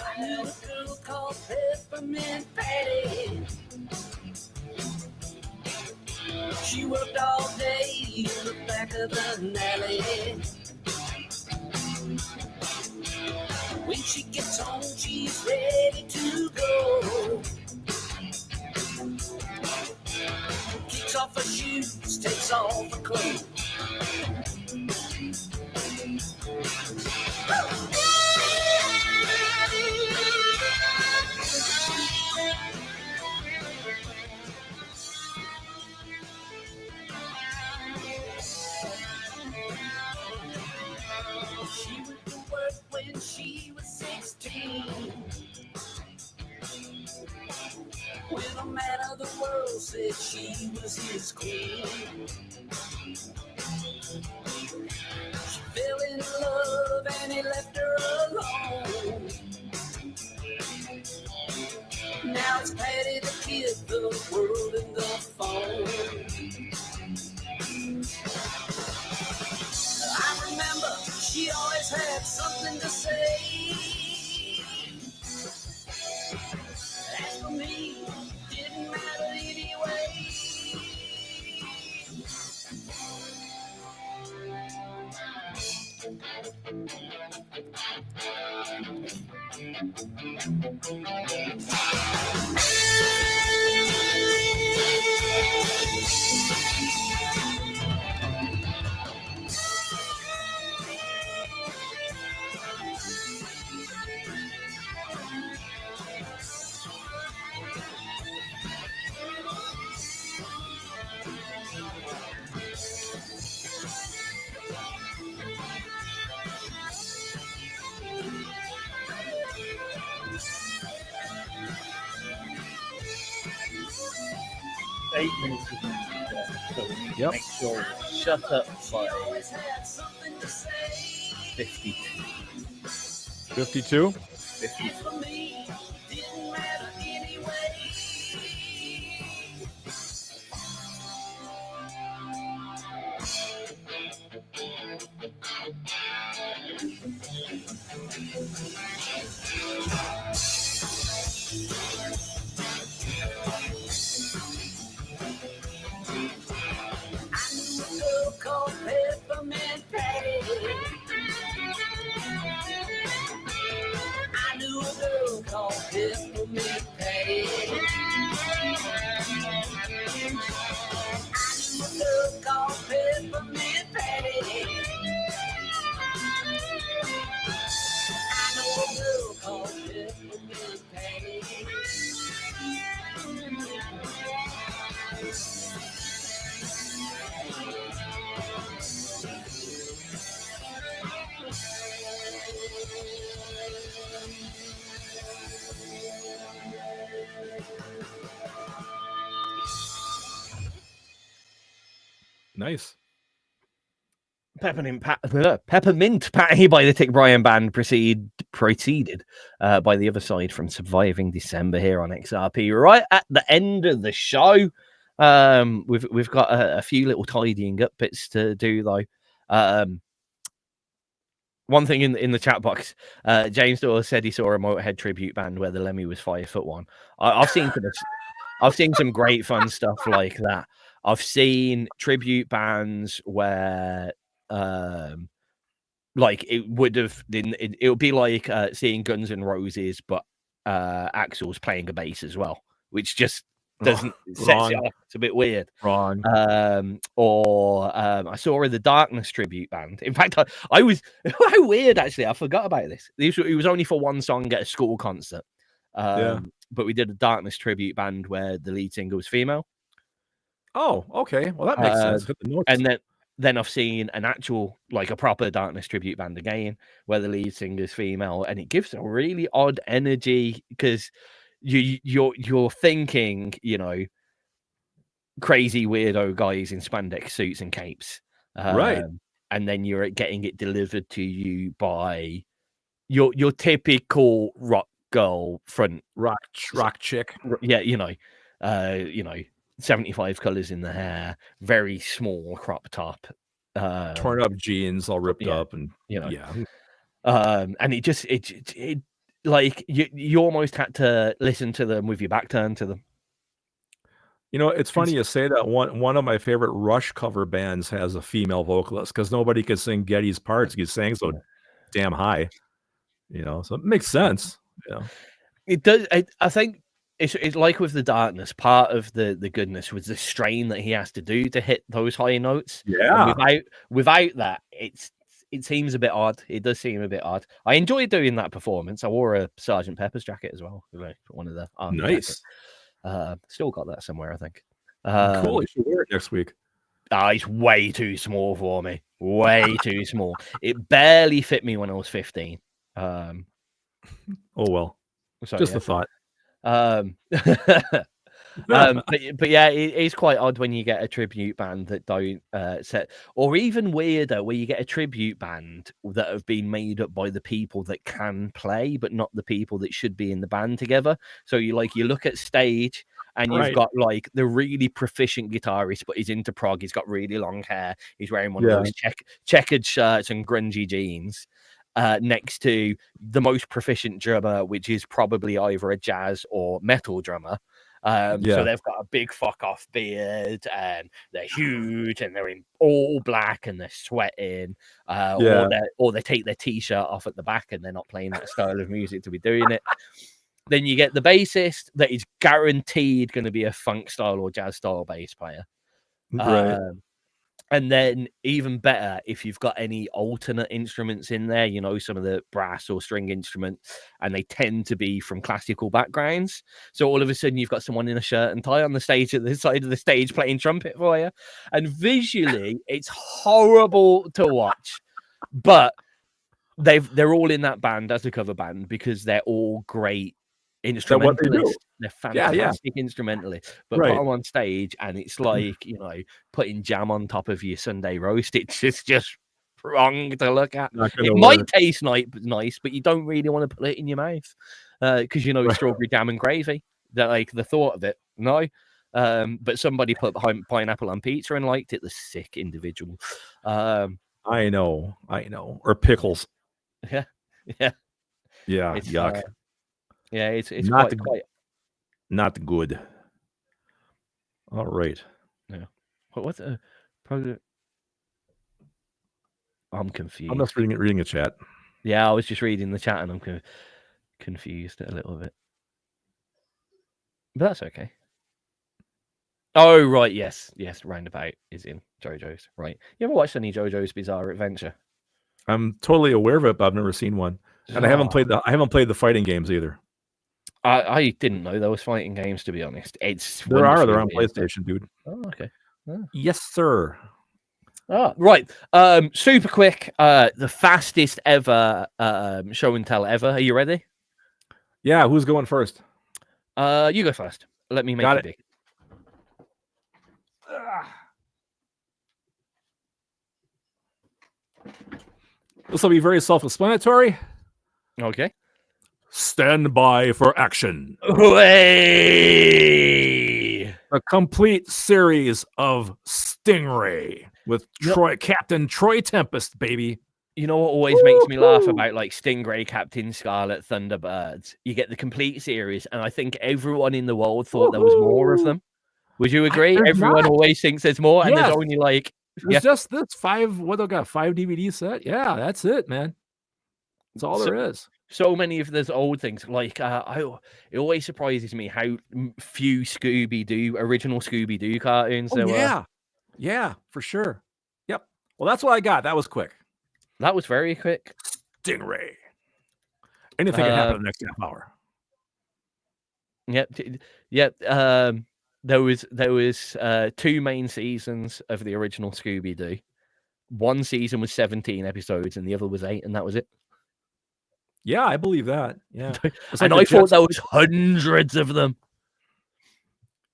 I knew a girl called Peppermint Patty. She worked all day in the back of an alley. When she gets home, she's ready to go. Kicks off her shoes, takes off her clothes. She went to work when she was 16. When a man of the world said she was his queen. She fell in love and he left her alone. Now it's Patty the kid, the world and the phone. I remember she always had something to say. As for me, didn't matter anyway. Minutes of music there, so we need to Yep. make sure we shut up by Always had something to say. 52. 52. 52. For me, didn't matter anyway. I knew a girl called Peppermint Patty. Nice. Peppermint Patty by the Tick Bryan Band preceded by The Other Side from Surviving December here on XRP. Right at the end of the show, we've got a few little tidying up bits to do though. One thing in the chat box, James Dawes said he saw a Motorhead tribute band where the Lemmy was 5'1". I've seen some great fun stuff like that. I've seen tribute bands where like it would be like seeing Guns N' Roses, but Axl's playing a bass as well, which just doesn't set it off. It's a bit weird. Wrong. Or I saw the Darkness tribute band. In fact, I was how weird actually. I forgot about this. It was only for one song at a school concert. But we did a Darkness tribute band where the lead singer was female. Oh, okay. Well, that makes sense. And then I've seen an actual, like a proper Darkness tribute band again, where the lead singer is female, and it gives a really odd energy because you're thinking, you know, crazy weirdo guys in spandex suits and capes, right? And then you're getting it delivered to you by your typical rock girl front rock chick. Yeah, you know, 75 colors in the hair, very small crop top, torn up jeans, all ripped up, and you know, and it like you almost had to listen to them with your back turned to them. You know, it's funny you say that. One of my favorite Rush cover bands has a female vocalist because nobody could sing Geddy's parts. He sang so damn high, you know, so it makes sense. Yeah, it does. I think it's like with the Darkness. Part of the goodness was the strain that he has to do to hit those high notes. Yeah, and without that, it seems a bit odd. It does seem a bit odd. I enjoyed doing that performance. I wore a Sgt. Pepper's jacket as well. One of the nice. Still got that somewhere, I think. Cool. You should wear it next week. It's way too small for me. Way too small. It barely fit me when I was 15. Oh well. So, just a thought. But yeah, it's quite odd when you get a tribute band that don't set, or even weirder where you get a tribute band that have been made up by the people that can play, but not the people that should be in the band together. So you look at stage and you've got like the really proficient guitarist, but he's into prog. He's got really long hair. He's wearing one of those checkered shirts and grungy jeans. Next to the most proficient drummer, which is probably either a jazz or metal drummer. So they've got a big fuck off beard and they're huge and they're in all black and they're sweating, or they take their t-shirt off at the back and they're not playing that style of music to be doing it. Then you get the bassist that is guaranteed going to be a funk style or jazz style bass player. Right. And then even better, if you've got any alternate instruments in there, you know, some of the brass or string instruments, and they tend to be from classical backgrounds. So all of a sudden you've got someone in a shirt and tie on the stage at the side of the stage playing trumpet for you. And visually, it's horrible to watch. But they're all in that band as a cover band because they're all great instrumentalists. They're fantastic instrumentalists, but put them on stage and it's like, you know, putting jam on top of your Sunday roast. It's just wrong to look at. It might taste nice, but you don't really want to put it in your mouth because you know it's strawberry jam and gravy. That like the thought of it, no. But somebody put pineapple on pizza and liked it. The sick individual. I know. Or pickles. Yeah. It's yuck. It's not quite not good. All right. Yeah. What's a project? I'm confused. I'm just reading a chat. Yeah, I was just reading the chat and I'm confused a little bit. But that's okay. Oh, right. Yes. Roundabout is in JoJo's. Right. You ever watched any JoJo's Bizarre Adventure? I'm totally aware of it, but I've never seen one. And I haven't played the fighting games either. I didn't know there was fighting games, to be honest. They're on PlayStation, dude. Oh, okay. Oh. Yes, sir. Oh, right. Super quick. The fastest ever show and tell ever. Are you ready? Yeah. Who's going first? You go first. Let me make Got it it. big. This will be very self-explanatory. Okay. Stand by for action. Way. A complete series of Stingray with Captain Troy Tempest, baby. You know what always makes me laugh about like Stingray, Captain Scarlet, Thunderbirds? You get the complete series, and I think everyone in the world thought there was more of them. Would you agree? There's Everyone not. always thinks there's more, and there's Yes. only like There's just this 5. What they got? 5 DVD set. Yeah, that's it, man. That's all there is. so many of those old things. Like it always surprises me how few original Scooby Doo cartoons there were. Yeah, for sure. Yep. Well, that's what I got. That was quick. That was very quick. Stingray. Anything can happen in the next half hour. Yep. There was 2 main seasons of the original Scooby Doo. One season was 17 episodes, and the other was 8, and that was it. Yeah, I believe that. Yeah, and I thought there was hundreds of them.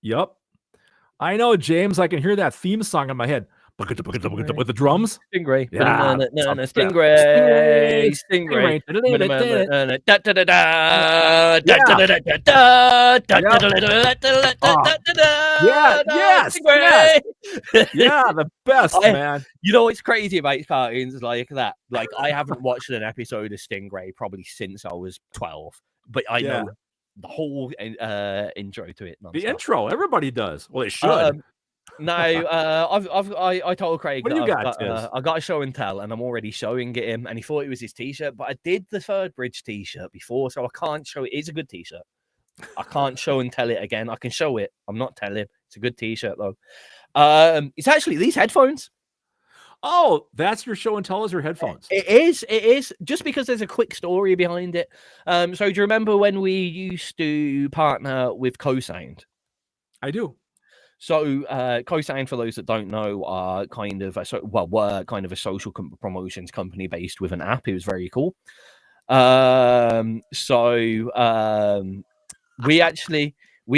Yep. I know, James. I can hear that theme song in my head. With the drums. Stingray. Yeah. Stingray. Yeah, the best, man. You know what's crazy about cartoons like that? Like, I haven't watched an episode of Stingray probably since I was 12, but I know the whole intro to it. The intro, everybody does. Well, it should. No, I told Craig that I got a show and tell, and I'm already showing it him, and he thought it was his t-shirt, but I did the Third Bridge t-shirt before, so I can't show it. It's a good t-shirt. I can't show and tell it again. I can show it. I'm not telling. It's a good t-shirt though. It's actually these headphones. Oh, that's your show and tell us your headphones. It is. Just because there's a quick story behind it. So do you remember when we used to partner with CoSound? I do. So, CoSound, for those that don't know, are kind of were kind of a social promotions company based with an app. It was very cool. We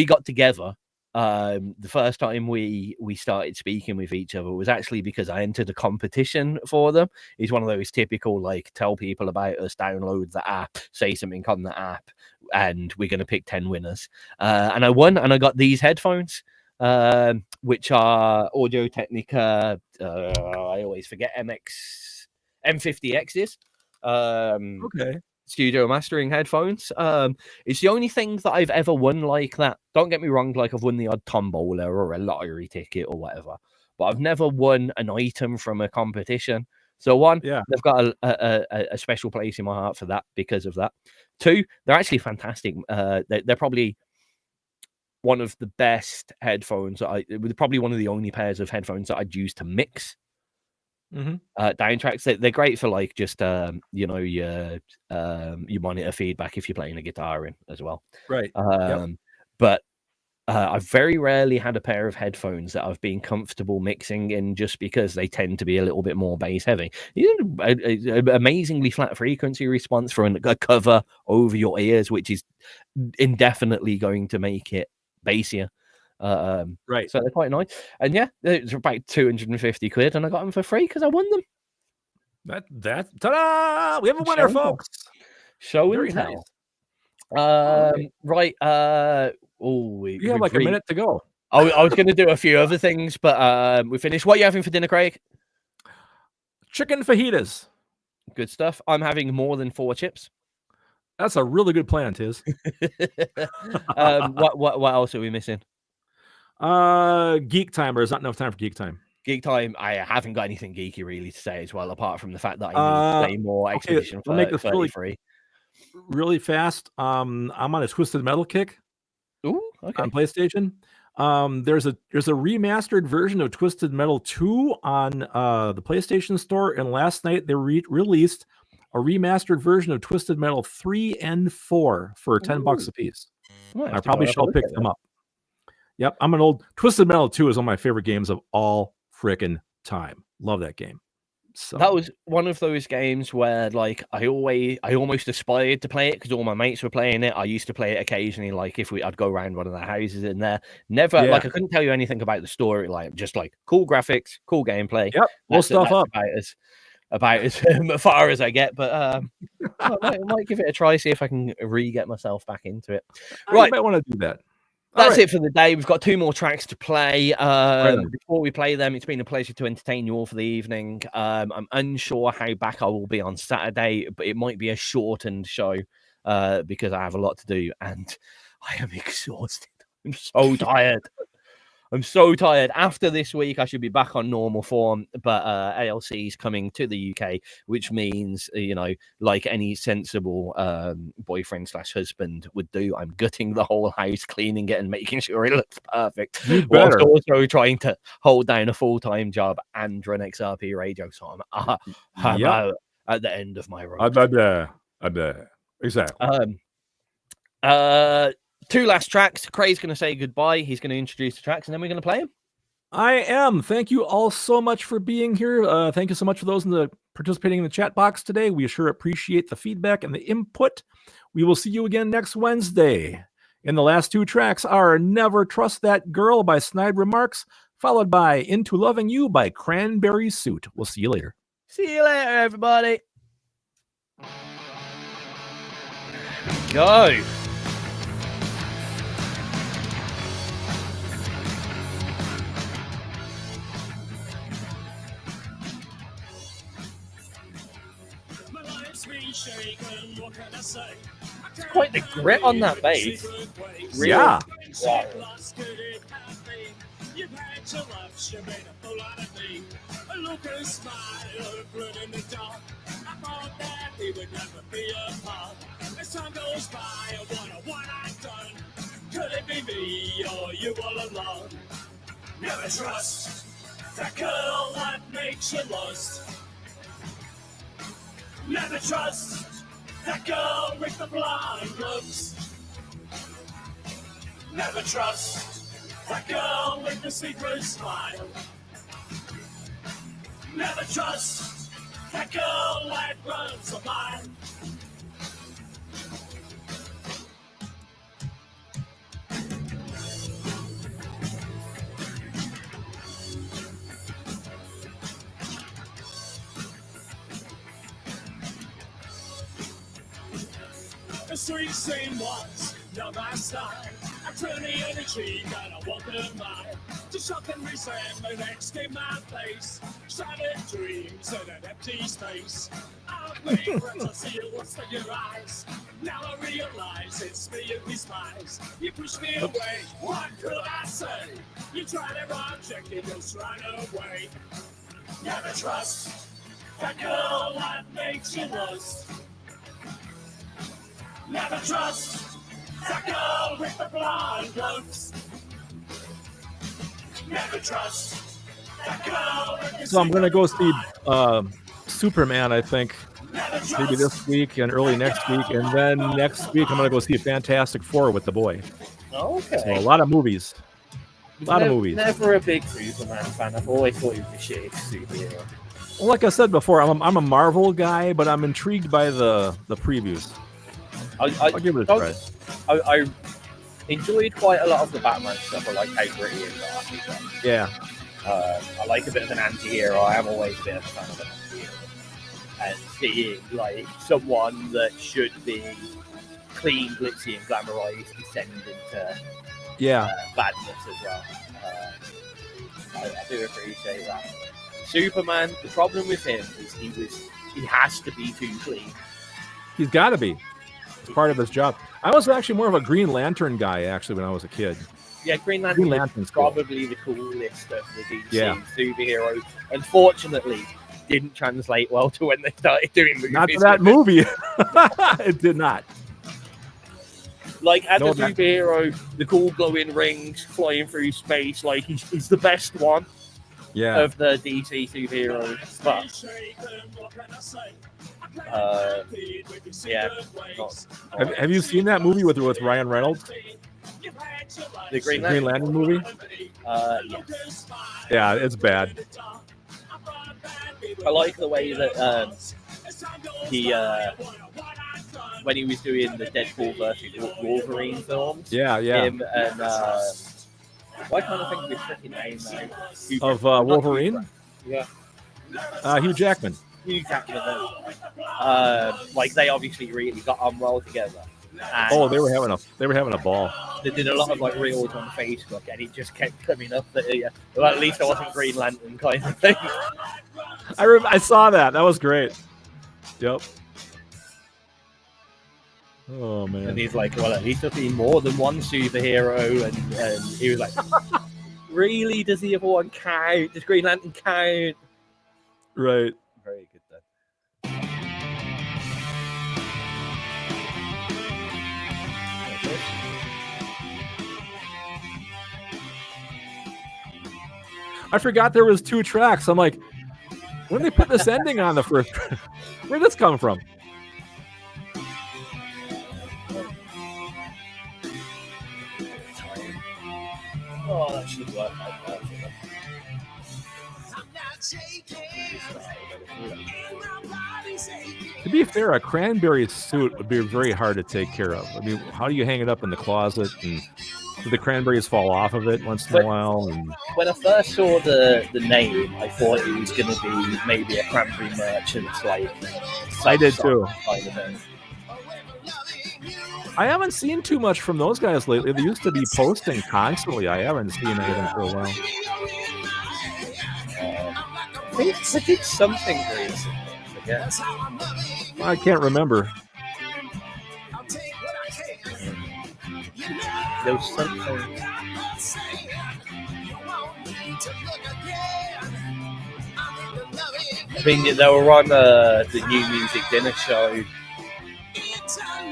got together. The first time we started speaking with each other was actually because I entered a competition for them. It's one of those typical like tell people about us, download the app, say something on the app, and we're going to pick 10 winners. And I won, and I got these headphones. Which are Audio Technica. I always forget M50Xs. Okay. Studio mastering headphones. It's the only thing that I've ever won like that. Don't get me wrong, like I've won the odd tombola or a lottery ticket or whatever, but I've never won an item from a competition. So one, they've got a special place in my heart for that because of that. 2, they're actually fantastic. They're probably one of the best headphones. Probably one of the only pairs of headphones that I'd use to mix down tracks. They're great for like just your monitor feedback if you're playing a guitar in as well. Right. But I've very rarely had a pair of headphones that I've been comfortable mixing in, just because they tend to be a little bit more bass heavy. Amazingly flat frequency response for a cover over your ears, which is indefinitely going to make it bassier. Right. So they're quite nice. And yeah, it's about 250 quid, and I got them for free because I won them. That ta-da! We have a winner, folks. Show and tell. Right. We have like a minute to go. I was going to do a few other things, but we finished. What are you having for dinner, Craig? Chicken fajitas. Good stuff. I'm having more than 4 chips. That's a really good plan, Tiz. What else are we missing? Geek time. There's not enough time for geek time. Geek time. I haven't got anything geeky really to say as well, apart from the fact that I need to play more Expedition for 33. Really fast. I'm on a Twisted Metal kick. Ooh, okay. On PlayStation. There's a remastered version of Twisted Metal 2 on the PlayStation Store, and last night they released a remastered version of Twisted Metal 3 and 4 for $10 a piece. I probably shall pick them up. Yep, I'm an old Twisted Metal 2 is one of my favorite games of all frickin' time. Love that game. So That was one of those games where, like, I almost aspired to play it because all my mates were playing it. I used to play it occasionally, like if I'd go around one of the houses in there. Never, Yeah. like, I couldn't tell you anything about the story. Like, just like cool graphics, cool gameplay. Yep, blow stuff up. About as far as I get. But I might give it a try, see if I can get myself back into it. Right, you might want to do that. That's it for the day. We've got 2 more tracks to play. on. Before we play them, it's been a pleasure to entertain you all for the evening. I'm unsure how back I will be on Saturday, but it might be a shortened show because I have a lot to do and I am exhausted. I'm so tired. I'm so tired. After this week, I should be back on normal form, but ALC is coming to the UK, which means, you know, like any sensible boyfriend / husband would do, I'm gutting the whole house, cleaning it and making sure it looks perfect. Whilst also trying to hold down a full-time job and run XRP radio. So I'm out at the end of my rope. Exactly. 2 last tracks. Craig's going to say goodbye. He's going to introduce the tracks, and then we're going to play them. I am. Thank you all so much for being here. Thank you so much for those participating in the chat box today. We sure appreciate the feedback and the input. We will see you again next Wednesday. And the last 2 tracks are Never Trust That Girl by Snide Remarks, followed by Into Loving You by Cranberry Suit. We'll see you later. See you later, everybody. Go. It's quite the grit on that bass. Really? Yeah. Wow. As time goes by, I wonder what I've done. Could it be me or you all alone? Never trust that girl that makes you lost. Never trust that girl with the blind looks. Never trust that girl with the secret smile. Never trust that girl that runs a mile. The sweet same ones, not my style. I turn the energy that I want to mine. To shock and resentment, escape my place. Shattered dreams in an empty space. I've made friends, I see what's in your eyes. Now I realize it's me you despise. You push me away, what could I say? You try to reject it, just run away. Never trust that girl that makes you lost. Never trust that girl with the blonde looks. Never trust that girl with the... So I'm going to go see Superman, I think, maybe this week and early next week. And then next week, I'm going to go see Fantastic Four with the boy. Okay. So a lot of movies. Never a big Superman fan. I've always thought he was a shit superhero. Well, like I said before, I'm a Marvel guy, but I'm intrigued by the previews. I'll give it a try. I enjoyed quite a lot of the Batman stuff. I like how gritty it is. Yeah. I like a bit of an anti-hero. I am always a bit of a fan of an anti-hero. And seeing like someone that should be clean, glitzy, and glamorized descend into badness as well. I do appreciate that. Superman, the problem with him is he has to be too clean. He's got to be. It's part of his job. I was actually more of a Green Lantern guy, actually, when I was a kid. Yeah, Green Lantern's probably the coolest of the DC superheroes. Unfortunately, didn't translate well to when they started doing movies. Not to that movie. It did not. Like, as a superhero, the cool glowing rings flying through space, like, he's the best one of the DC superheroes. But have you seen that movie with Ryan Reynolds? The Green Lantern movie? Yes. Yeah, it's bad. I like the way that he when he was doing the Deadpool versus Wolverine films. Yeah. Him and why can't I think of his freaking name now? Of Wolverine? Yeah. Hugh Jackman. Hugh Jackman. Like they obviously really got on well together. And They were having a ball. they did a lot of like reels on Facebook, and it just kept coming up that well, at least I wasn't Green Lantern kind of thing. I saw that. That was great. Yep. Oh man. And he's like, well, at least I've been more than one superhero, and he was like, really? Does the other one count? Does Green Lantern count? Right. Very good then. I forgot there was 2 tracks. I'm like, when they put this ending on the first, where'd this come from? Oh, that should work like that. To be fair, a Cranberry Suit would be very hard to take care of. I mean, how do you hang it up in the closet, and do the cranberries fall off of it once in a while? And when I first saw the name, I thought it was going to be maybe a Cranberry Merchants, like I did too. Kind of thing. I haven't seen too much from those guys lately. They used to be posting constantly. I haven't seen anything for a while. I think I did something recently. I forget. I can't remember. There was something. I think they were on the New Music Dinner show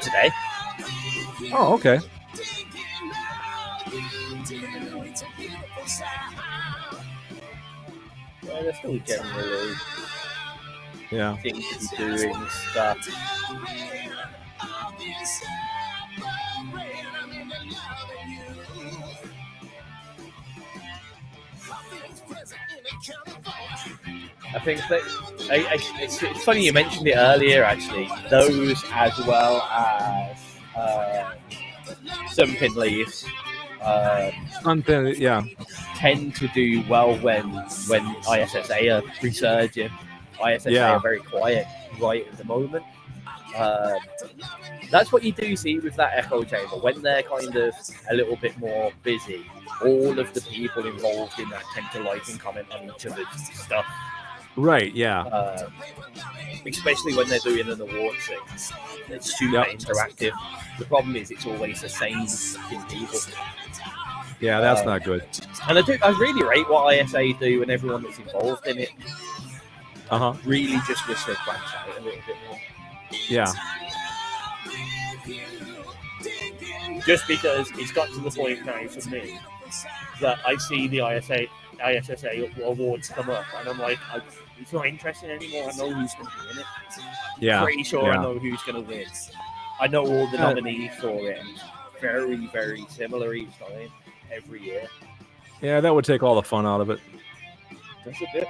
today. Oh, okay. Yeah, they're still generally Yeah. seem to be doing stuff. I think that it's funny you mentioned it earlier. Actually, those as well as Sunken Leaves Yeah. tend to do well when ISSA are resurging. ISSA are very quiet right at the moment. That's what you do see with that echo chamber. When they're kind of a little bit more busy, all of the people involved in that tend to like and comment on each other's stuff. Right, yeah. Especially when they're doing an awards thing. It's super interactive. The problem is it's always the same people. Yeah, that's not good. And I really rate what ISA do and everyone that's involved in it. Really just wish they'd branch out a little bit more. Yeah. Just because it's got to the point now for me that I see the ISSA awards come up and I'm like, it's not interesting anymore. I know who's going to be in it. Yeah. Pretty sure I know who's going to win. I know all the nominees for it. And it's very, very similar each time, every year. Yeah, that would take all the fun out of it. Just a bit.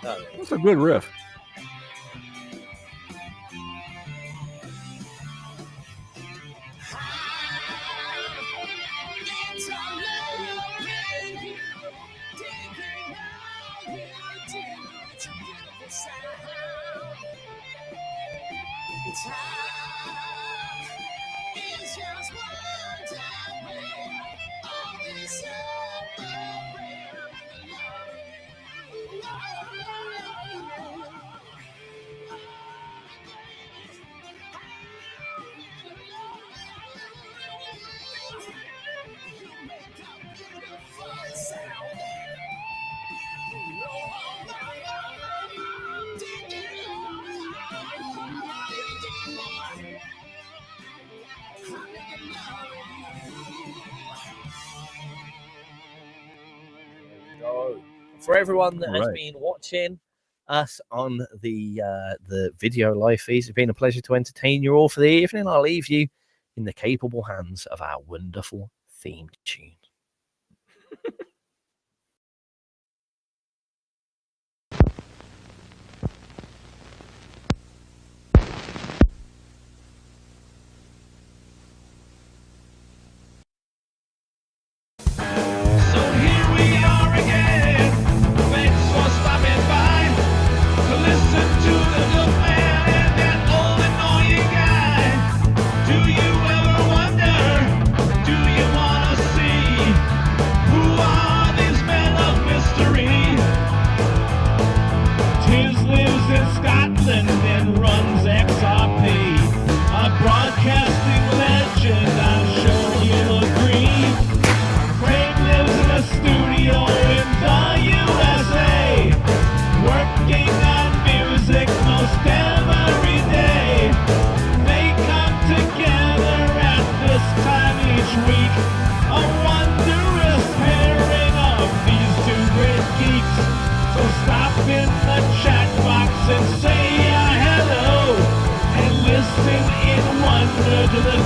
That's a good riff. For everyone that has been watching, us on the video live feeds. It's been a pleasure to entertain you all for the evening. I'll leave you in the capable hands of our wonderful theme tune. So here we are again. Thanks for stopping by to listen to the good man and that old annoying guy. Do you ever wonder? Do you wanna see who are these men of mystery? Tizz lives in Scotland and runs XRP, a broadcasting legend. I'm sure you'll agree. Craig lives in a studio in the USA, working on music most every day. They come together at this time each week, a wondrous pairing of these two great geeks. So stop in the chat box and say hello, and listen in wonder to the